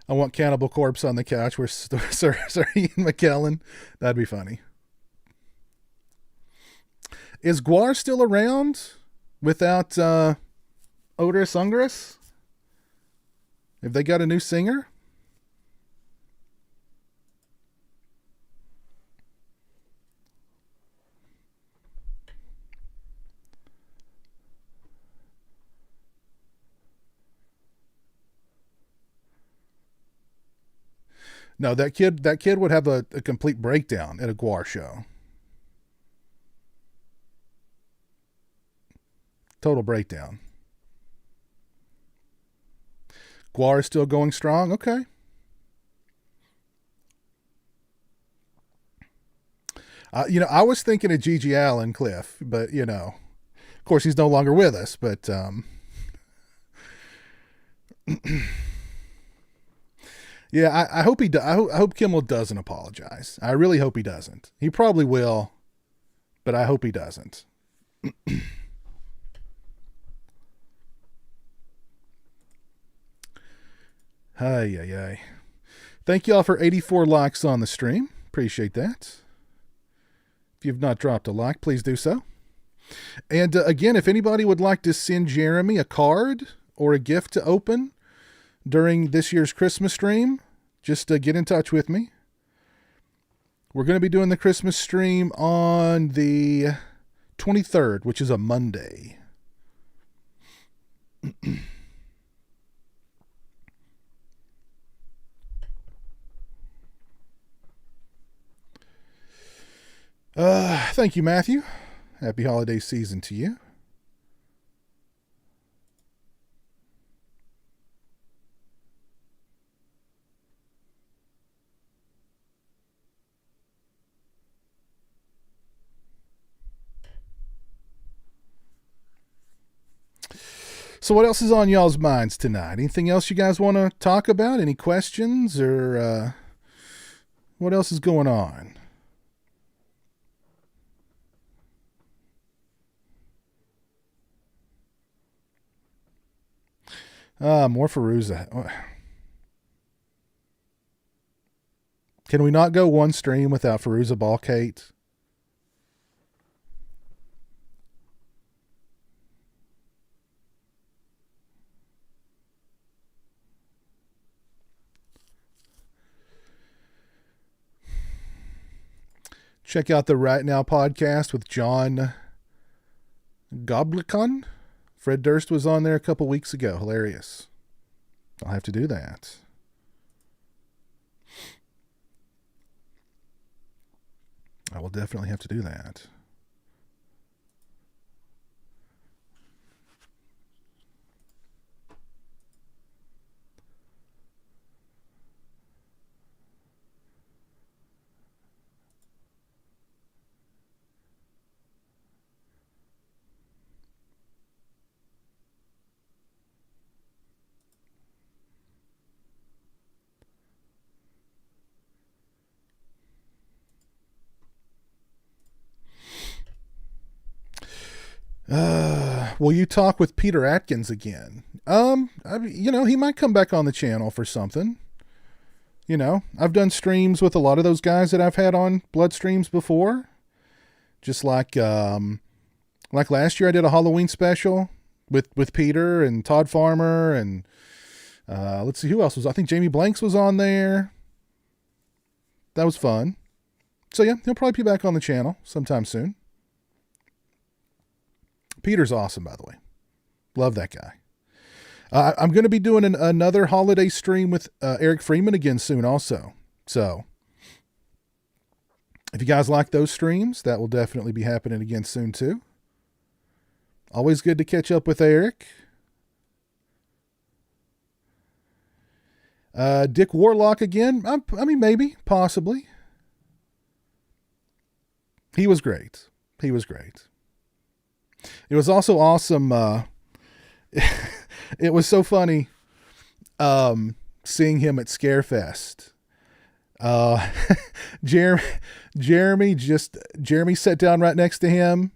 A: I want Cannibal Corpse on the couch with Sir Ian McKellen. That'd be funny. Is Guar still around without Oderus Ungerus? Have they got a new singer? No, that kid would have a complete breakdown at a Guar show. Total breakdown. Guar is still going strong? Okay. I was thinking of Gigi Allen, Cliff, but, of course he's no longer with us, but, yeah, I hope I hope Kimmel doesn't apologize. I really hope he doesn't. He probably will, but I hope he doesn't. Ay. Thank y'all for 84 likes on the stream. Appreciate that. If you've not dropped a like, please do so. And again, if anybody would like to send Jeremy a card or a gift to open during this year's Christmas stream, just get in touch with me. We're going to be doing the Christmas stream on the 23rd, which is a Monday. Thank you, Matthew. Happy holiday season to you. So what else is on y'all's minds tonight? Anything else you guys want to talk about? Any questions or what else is going on? More Feruza. Can we not go one stream without Feruza Balkate? Check out the Right Now podcast with John Goblikon. Fred Durst was on there a couple weeks ago. Hilarious. I'll have to do that. I will definitely have to do that. Will you talk with Peter Atkins again? He might come back on the channel for something. I've done streams with a lot of those guys that I've had on Blood Streams before. Just like last year I did a Halloween special with Peter and Todd Farmer and let's see who else was. I think Jamie Blanks was on there. That was fun. So yeah, he'll probably be back on the channel sometime soon. Peter's awesome, by the way. Love that guy. I'm going to be doing another holiday stream with Eric Freeman again soon also. So if you guys like those streams, that will definitely be happening again soon too. Always good to catch up with Eric. Dick Warlock again. I mean, maybe, possibly. He was great. He was great. It was also awesome. It was so funny seeing him at Scarefest. Jeremy sat down right next to him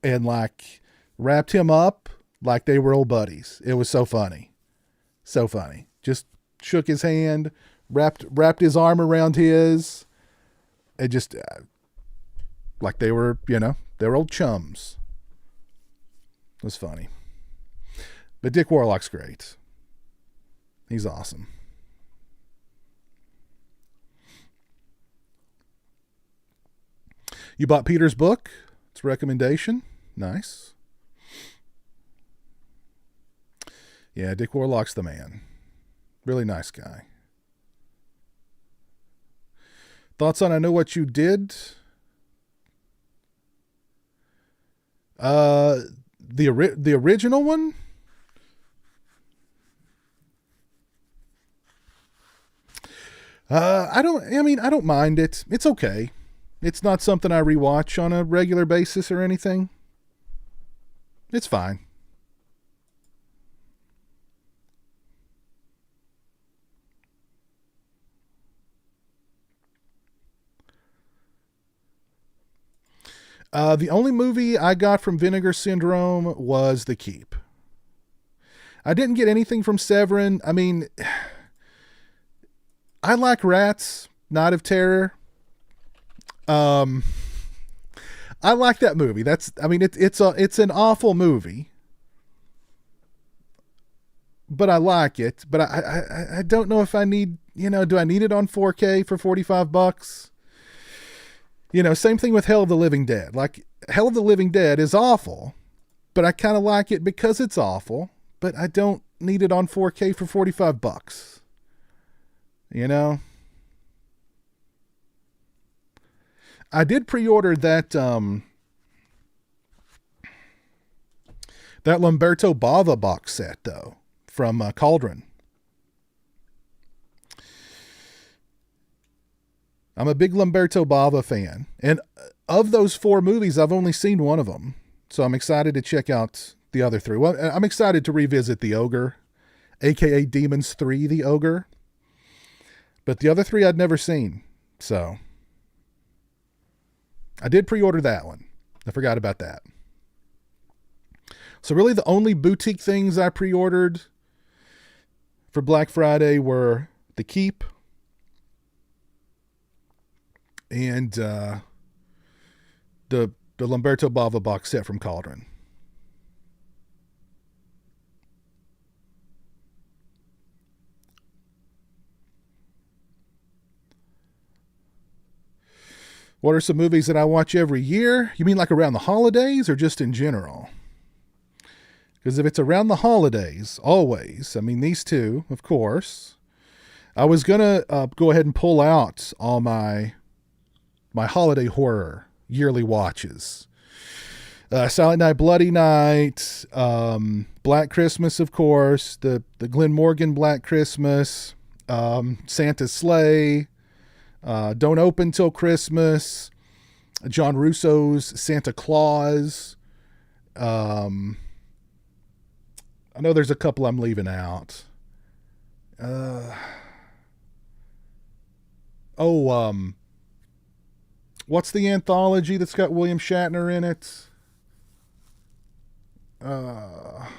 A: and like wrapped him up like they were old buddies. It was so funny. So funny. Just shook his hand, wrapped his arm around his, and just like they were, they were old chums. It was funny. But Dick Warlock's great. He's awesome. You bought Peter's book? It's a recommendation. Nice. Yeah, Dick Warlock's the man. Really nice guy. Thoughts on I Know What You Did? The original one? I don't mind it. It's okay. It's not something I rewatch on a regular basis or anything. It's fine. The only movie I got from Vinegar Syndrome was The Keep. I didn't get anything from Severin. I mean, I like Rats, Night of Terror. I like that movie. It's an awful movie, but I like it. But I don't know if I need, do I need it on 4K for $45? Same thing with Hell of the Living Dead. Like, Hell of the Living Dead is awful, but I kind of like it because it's awful, but I don't need it on 4K for $45. I did pre-order that that Lamberto Bava box set though from Cauldron. I'm a big Lamberto Bava fan, and of those 4 movies, I've only seen one of them, so I'm excited to check out the other 3. Well, I'm excited to revisit The Ogre, aka Demons 3: The Ogre, but the other 3 I'd never seen, so I did pre-order that one. I forgot about that. So really the only boutique things I pre-ordered for Black Friday were The Keep and the Lamberto Bava box set from Cauldron. What are some movies that I watch every year? You mean like around the holidays or just in general? Because if it's around the holidays, always. I mean, these 2, of course. I was going to go ahead and pull out all my holiday horror yearly watches. Silent Night, Bloody Night, Black Christmas, of course, the Glenn Morgan Black Christmas, Santa's Sleigh, Don't Open Till Christmas, John Russo's Santa Claus. I know there's a couple I'm leaving out. What's the anthology that's got William Shatner in it? I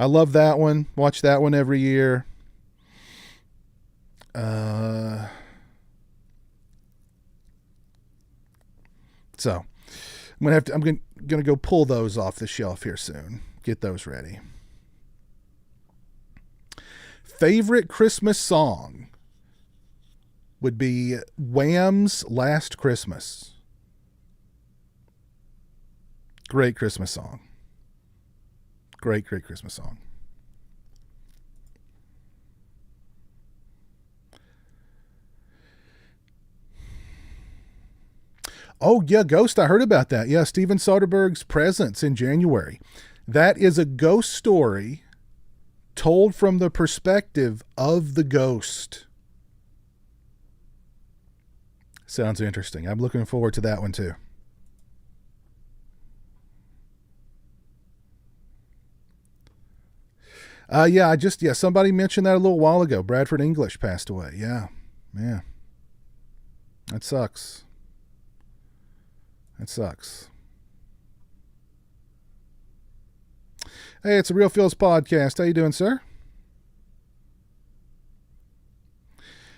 A: love that one. Watch that one every year. So I'm gonna go pull those off the shelf here soon. Get those ready. Favorite Christmas song would be Wham's Last Christmas. Great Christmas song. Great Christmas song. Oh, yeah, Ghost. I heard about that. Yeah, Steven Soderbergh's Presents in January. That is a ghost story told from the perspective of the ghost. Sounds interesting. I'm looking forward to that one too. Somebody mentioned that a little while ago. Bradford English passed away. Yeah. That sucks. Hey, it's a Real Feels podcast. How you doing, sir?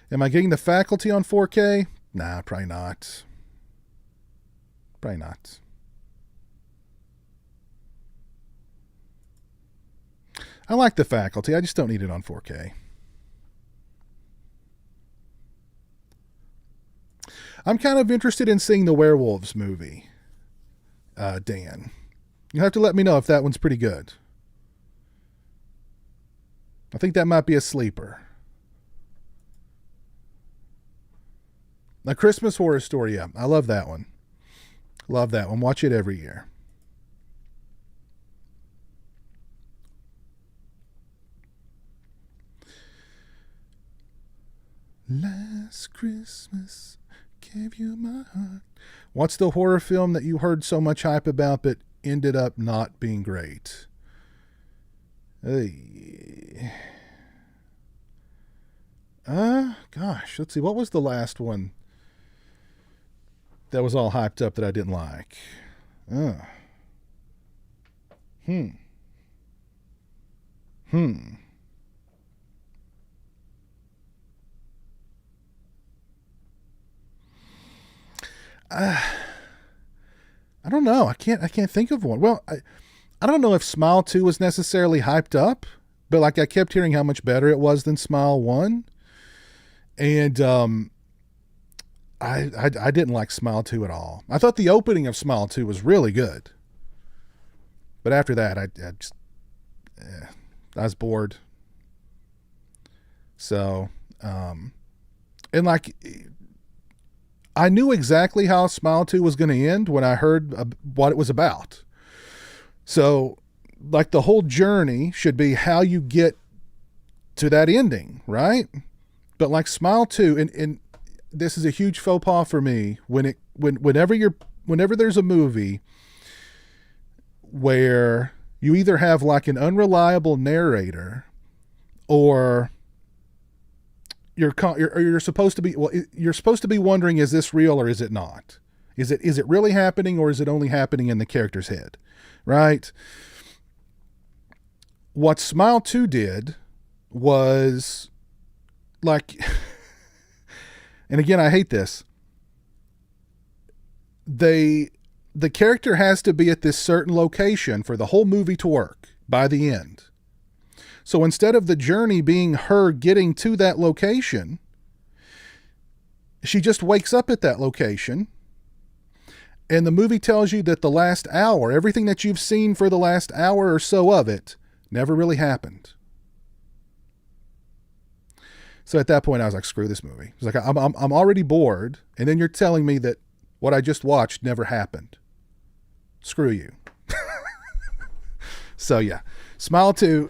A: Am I getting The Faculty on 4K? Nah, probably not. I like The Faculty. I just don't need it on 4K. I'm kind of interested in seeing the Werewolves movie, Dan. You'll have to let me know if that one's pretty good. I think that might be a sleeper. A Christmas Horror Story, yeah. I love that one. Watch it every year. Last Christmas, gave you my heart. What's the horror film that you heard so much hype about but ended up not being great? Hey. Gosh, let's see. What was the last one that was all hyped up that I didn't like? I don't know. I can't think of one. Well, I don't know if Smile 2 was necessarily hyped up, but like I kept hearing how much better it was than Smile 1. And I didn't like Smile 2 at all. I thought the opening of Smile 2 was really good. But after that, I was bored. So, and like, I knew exactly how Smile 2 was going to end when I heard what it was about. So, like, the whole journey should be how you get to that ending, right? But like Smile 2, and this is a huge faux pas for me, whenever there's a movie where you either have like an unreliable narrator, or you're supposed to be, well, you're supposed to be wondering, is this real or is it not? Is it really happening, or is it only happening in the character's head, right? What Smile 2 did was, like, and again, I hate this. The character has to be at this certain location for the whole movie to work by the end. So instead of the journey being her getting to that location, she just wakes up at that location, and the movie tells you that the last hour, everything that you've seen for the last hour or so of it, never really happened. So at that point, I was like, screw this movie. It's like, I'm already bored, and then you're telling me that what I just watched never happened. Screw you. So yeah, Smile 2,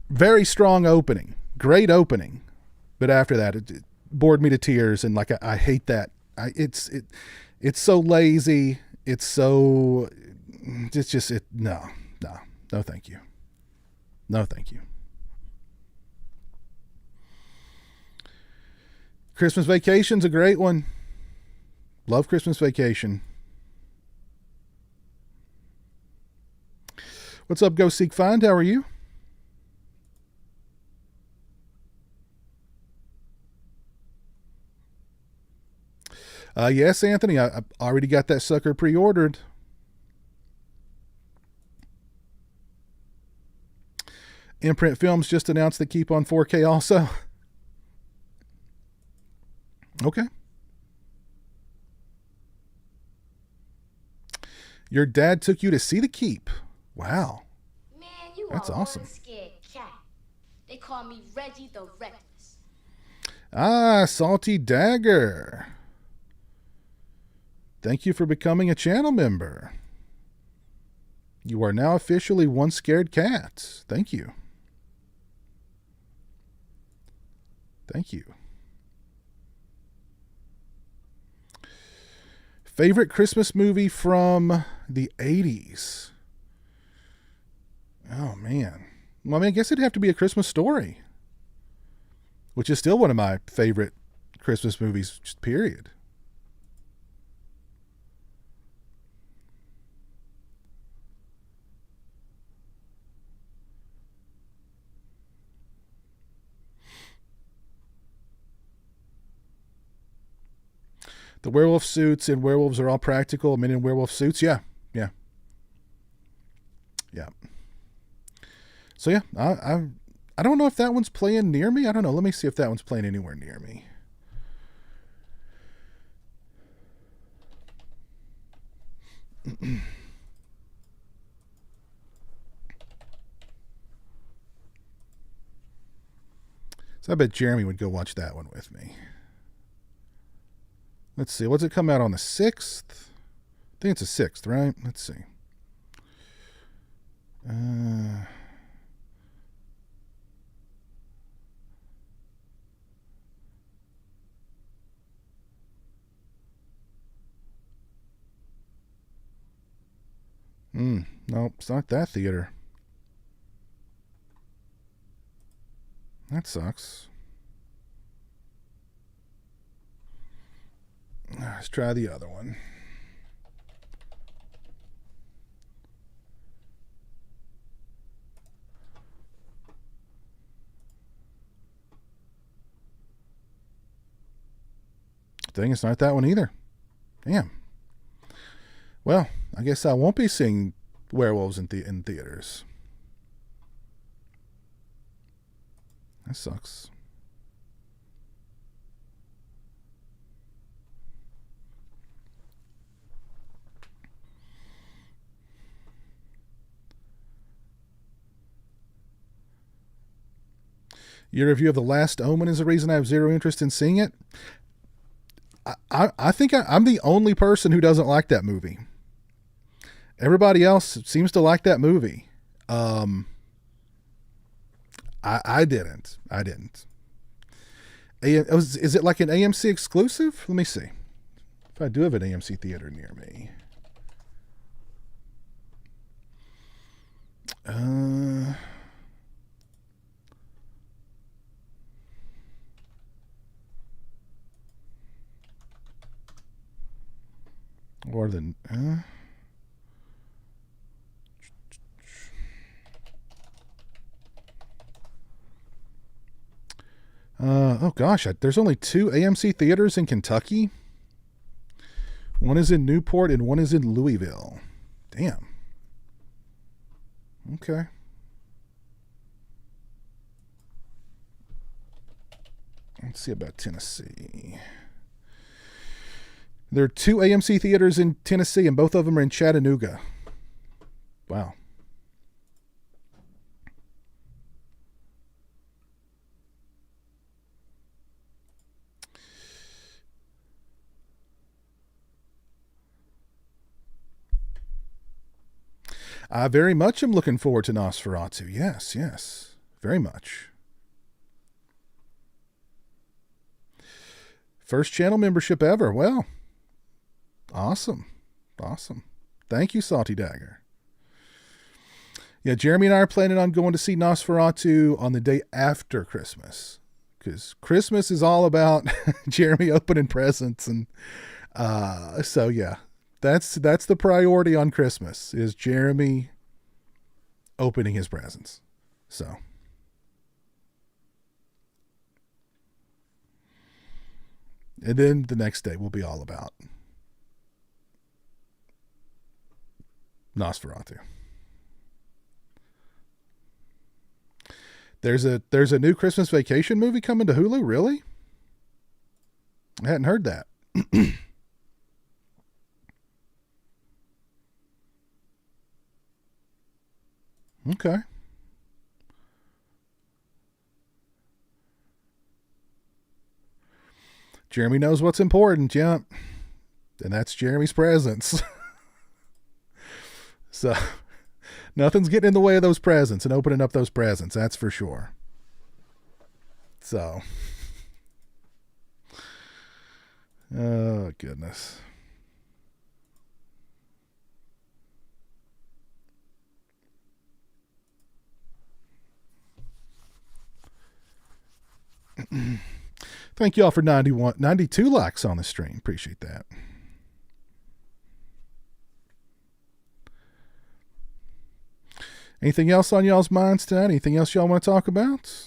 A: very strong opening, great opening, but after that, it bored me to tears, and like, I hate that. It's so lazy. It's so, no, thank you. No, thank you. Christmas Vacation's a great one. Love Christmas Vacation. What's up, Go Seek Find? How are you? Yes, Anthony, I already got that sucker pre-ordered. Imprint Films just announced they keep on 4K also. Okay. Your dad took you to see The Keep. Wow.
D: Man, you
A: That's
D: are
A: awesome.
D: one scared cat. They call me Reggie the Reckless.
A: Ah, Salty Dagger. Thank you for becoming a channel member. You are now officially one scared cat. Thank you. Thank you. Favorite Christmas movie from the 80s? Oh, man. Well, I mean, I guess it'd have to be A Christmas Story, which is still one of my favorite Christmas movies, just period. The werewolf suits and werewolves are all practical. Men in werewolf suits, yeah. So yeah, I don't know if that one's playing near me. I don't know. Let me see if that one's playing anywhere near me. So I bet Jeremy would go watch that one with me. Let's see. What's it come out on the 6th? I think it's the 6th, right? Let's see. Nope, it's not that theater. That sucks. Let's try the other one. Dang, it's not that one either. Damn. Well, I guess I won't be seeing werewolves in theaters. That sucks. Your review of The Last Omen is the reason I have zero interest in seeing it. I think I'm the only person who doesn't like that movie. Everybody else seems to like that movie. I didn't. Is it like an AMC exclusive? Let me see. If I do have an AMC theater near me. Or the oh gosh, there's only 2 AMC theaters in Kentucky. One is in Newport and one is in Louisville. Damn. Okay. Let's see about Tennessee. There are 2 AMC theaters in Tennessee, and both of them are in Chattanooga. Wow. I very much am looking forward to Nosferatu. Yes, yes. Very much. First channel membership ever. Well, awesome. Awesome. Thank you, Salty Dagger. Yeah, Jeremy and I are planning on going to see Nosferatu on the day after Christmas. Because Christmas is all about Jeremy opening presents. And so, yeah. That's the priority on Christmas, is Jeremy opening his presents. So. And then the next day will be all about Nosferatu. There's a new Christmas Vacation movie coming to Hulu, really? I hadn't heard that. Okay. Jeremy knows what's important, yeah. And that's Jeremy's presents. So, nothing's getting in the way of those presents and opening up those presents, that's for sure. So. Oh, goodness. Thank you all for 92 likes on the stream. Appreciate that. Anything else on y'all's minds tonight? Anything else y'all want to talk about?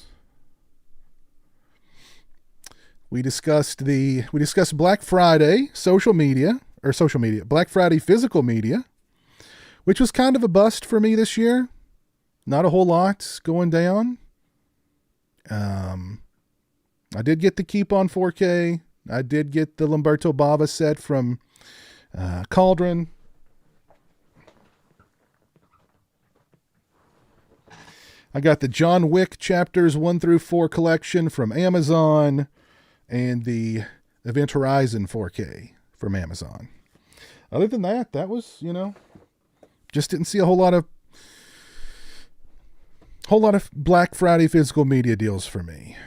A: We discussed Black Friday Black Friday physical media, which was kind of a bust for me this year. Not a whole lot going down. I did get the Keep on 4K. I did get the Lamberto Bava set from Cauldron. I got the John Wick chapters 1 through 4 collection from Amazon and the Event Horizon 4K from Amazon. Other than that, that was, just didn't see a whole lot of Black Friday physical media deals for me.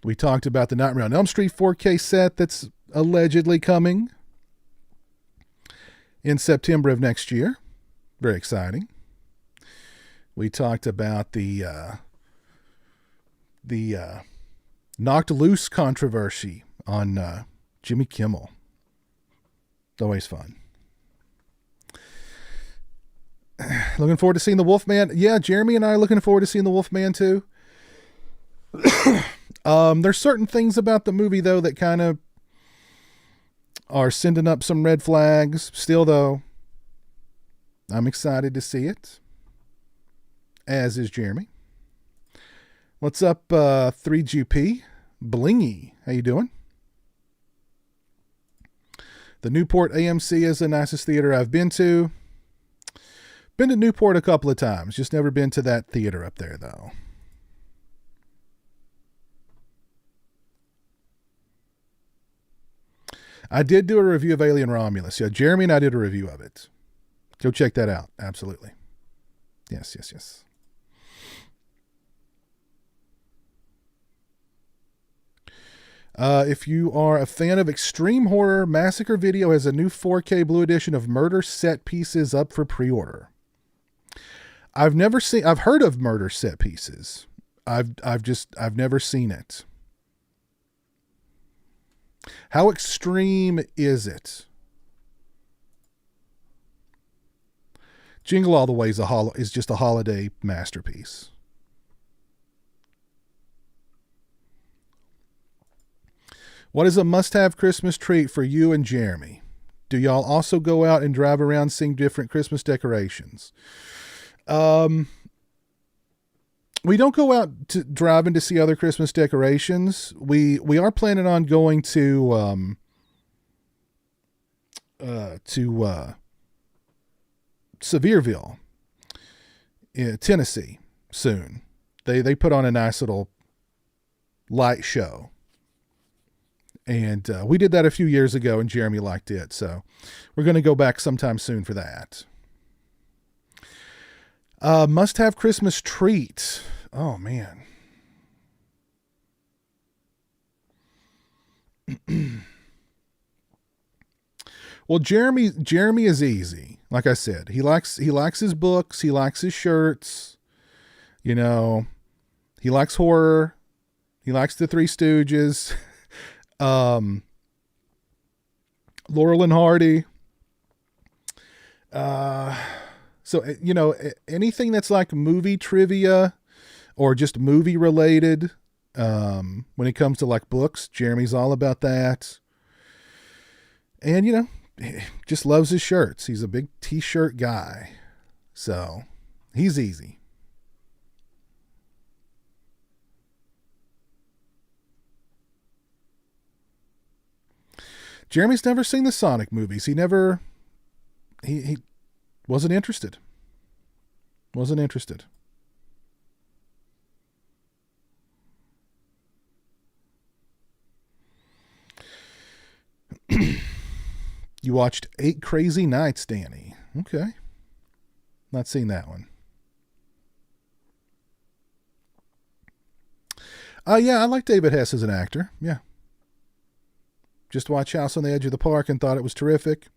A: We talked about the Nightmare on Elm Street 4K set that's allegedly coming in September of next year. Very exciting. We talked about the Knocked Loose controversy on Jimmy Kimmel. Always fun. Looking forward to seeing the Wolfman. Yeah, Jeremy and I are looking forward to seeing the Wolfman too. There's certain things about the movie, though, that kind of are sending up some red flags. Still, though, I'm excited to see it, as is Jeremy. What's up, 3GP? Blingy, how you doing? The Newport AMC is the nicest theater I've been to. Been to Newport a couple of times. Just never been to that theater up there, though. I did do a review of Alien Romulus. Yeah, Jeremy and I did a review of it. Go check that out. Absolutely. Yes, yes, yes. If you are a fan of extreme horror, Massacre Video has a new 4K Blue Edition of Murder Set Pieces up for pre-order. I've heard of Murder Set Pieces. I've never seen it. How extreme is it? Jingle All the Way is just a holiday masterpiece. What is a must-have Christmas treat for you and Jeremy? Do y'all also go out and drive around seeing different Christmas decorations? We don't go out to driving to see other Christmas decorations. We are planning on going to Sevierville, Tennessee soon. They put on a nice little light show. And we did that a few years ago, and Jeremy liked it. So we're going to go back sometime soon for that. Must-have Christmas treat. Oh, man. Well, Jeremy is easy. Like I said, he likes his books. He likes his shirts. You know, he likes horror. He likes the Three Stooges. Laurel and Hardy. So, you know, anything that's like movie trivia or just movie related, when it comes to like books, Jeremy's all about that. And, you know, just loves his shirts. He's a big t-shirt guy. So he's easy. Jeremy's never seen the Sonic movies. He wasn't interested. Wasn't interested. You watched 8 Crazy Nights, Danny. Okay. Not seen that one. Yeah, I like David Hess as an actor. Yeah. Just watched House on the Edge of the Park and thought it was terrific.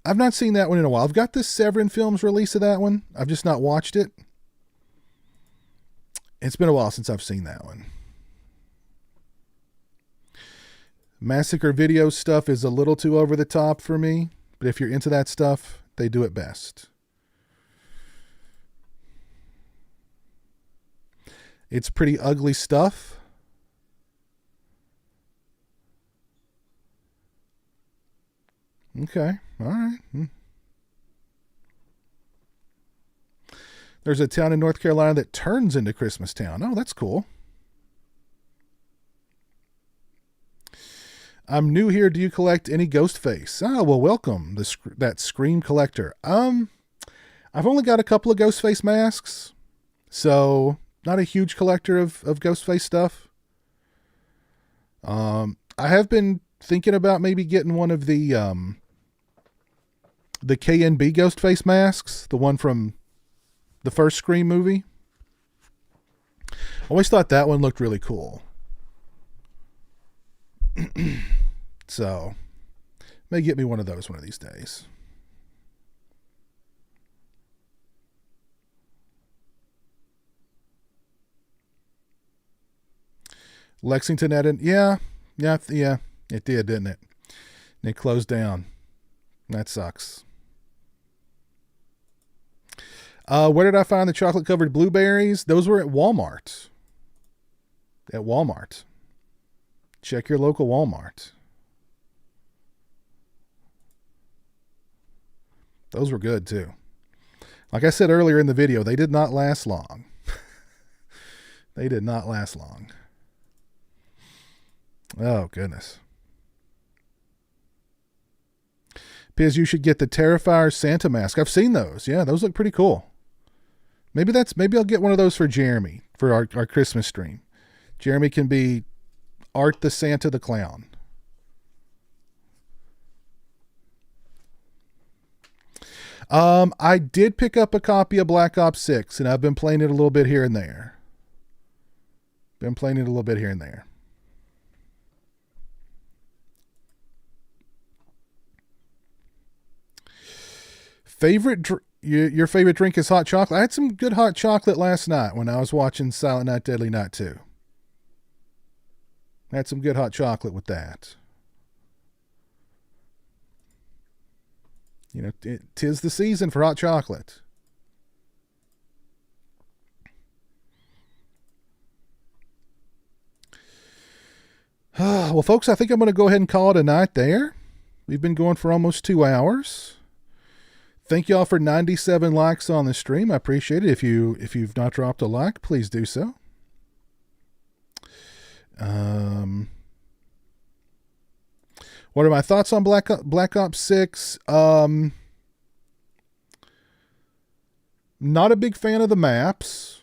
A: I've not seen that one in a while. I've got the Severin Films release of that one. I've just not watched it. It's been a while since I've seen that one. Massacre Video stuff is a little too over the top for me, but if you're into that stuff, they do it best. It's pretty ugly stuff. Okay. All right. There's a town in North Carolina that turns into Christmas Town. Oh, that's cool. I'm new here. Do you collect any Ghostface? Oh, well, welcome. That Scream collector. I've only got a couple of Ghostface masks, so not a huge collector of Ghostface stuff. I have been thinking about maybe getting one of the KNB Ghostface masks, the one from the first Scream movie. I always thought that one looked really cool. So, may get me one of those one of these days. Lexington had yeah, it did, didn't it? And it closed down. That sucks. Where did I find the chocolate-covered blueberries? Those were at Walmart. At Walmart. Check your local Walmart. Those were good, too. Like I said earlier in the video, they did not last long. They did not last long. Oh, goodness. Piz, you should get the Terrifier Santa mask. I've seen those. Yeah, those look pretty cool. Maybe I'll get one of those for Jeremy for our Christmas stream. Jeremy can be Art the Santa the Clown. I did pick up a copy of Black Ops 6, and I've been playing it a little bit here and there. Your favorite drink is hot chocolate? I had some good hot chocolate last night when I was watching Silent Night, Deadly Night 2. I had some good hot chocolate with that. You know, 'tis the season for hot chocolate. Well, folks, I think I'm going to go ahead and call it a night there. We've been going for almost 2 hours. Thank y'all for 97 likes on the stream. I appreciate it. If you've not dropped a like, please do so. What are my thoughts on Black Ops 6? Not a big fan of the maps.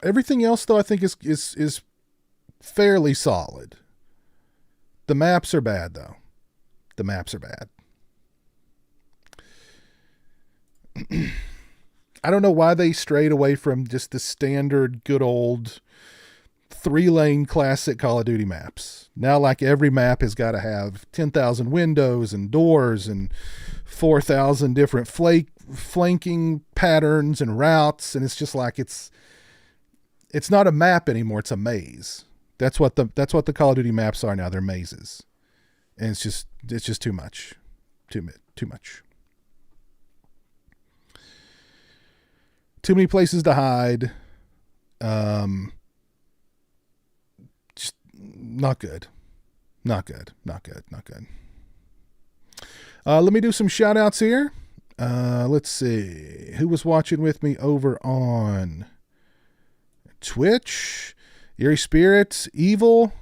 A: Everything else, though, I think is fairly solid. The maps are bad, though. The maps are bad. I don't know why they strayed away from just the standard good old 3-lane classic Call of Duty maps. Now, like, every map has got to have 10,000 windows and doors and 4,000 different flanking patterns and routes, and it's just like it's not a map anymore, it's a maze. That's what the Call of Duty maps are now. They're mazes. And it's just too much. Too much. Too many places to hide. Just not good. Not good. Let me do some shout outs here. Let's see. Who was watching with me over on Twitch? Eerie Spirits, Evil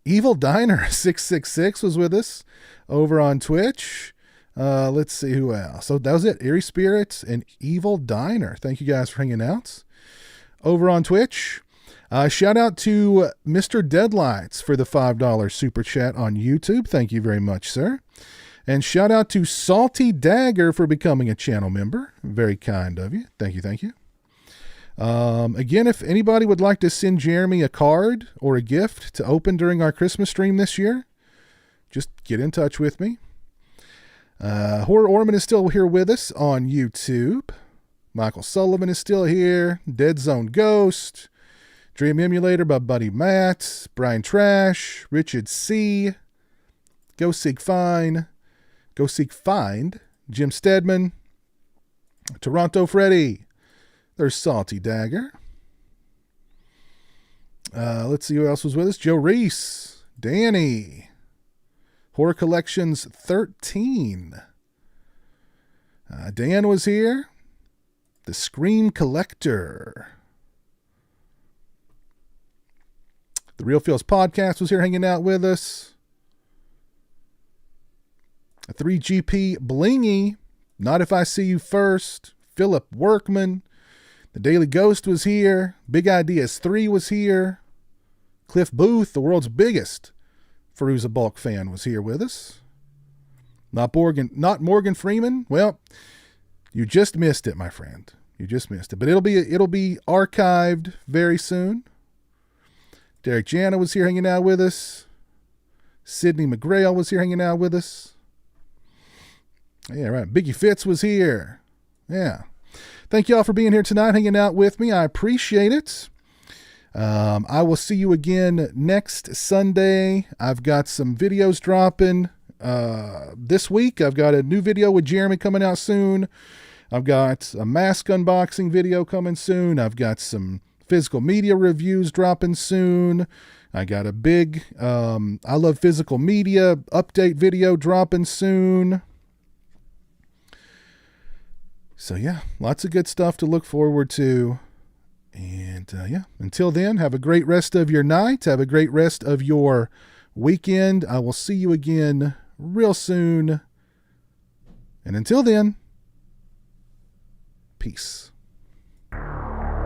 A: Diner 666 was with us over on Twitch. Let's see who else. So that was it. Eerie Spirits and Evil Diner. Thank you guys for hanging out over on Twitch. Shout out to Mr. Deadlights for the $5 super chat on YouTube. Thank you very much, sir. And shout out to Salty Dagger for becoming a channel member. Very kind of you. Thank you. Again, if anybody would like to send Jeremy a card or a gift to open during our Christmas stream this year, just get in touch with me. Horror Orman is still here with us on YouTube. Michael Sullivan is still here. Dead Zone Ghost. Dream Emulator by Buddy Matt. Brian Trash. Richard C. Go Seek Find. Jim Stedman. Toronto Freddy. There's Salty Dagger. Let's see who else was with us. Joe Reese. Danny. Horror Collections 13. Dan was here. The Scream Collector. The Real Feels Podcast was here hanging out with us. 3GP Blingy. Not If I See You First. Philip Workman. The Daily Ghost was here. Big Ideas 3 was here. Cliff Booth, the world's biggest Fairuza Balk fan, was here with us. Not Morgan Freeman. Well, you just missed it, my friend. You just missed it. But it'll be archived very soon. Derek Jana was here hanging out with us. Sidney McGrail was here hanging out with us. Yeah, right. Biggie Fitz was here. Yeah. Thank you all for being here tonight, hanging out with me. I appreciate it. I will see you again next Sunday. I've got some videos dropping this week. I've got a new video with Jeremy coming out soon. I've got a mask unboxing video coming soon. I've got some physical media reviews dropping soon. I got a big I Love Physical Media update video dropping soon. So yeah, lots of good stuff to look forward to. And until then, have a great rest of your night. Have a great rest of your weekend. I will see you again real soon. And until then, peace.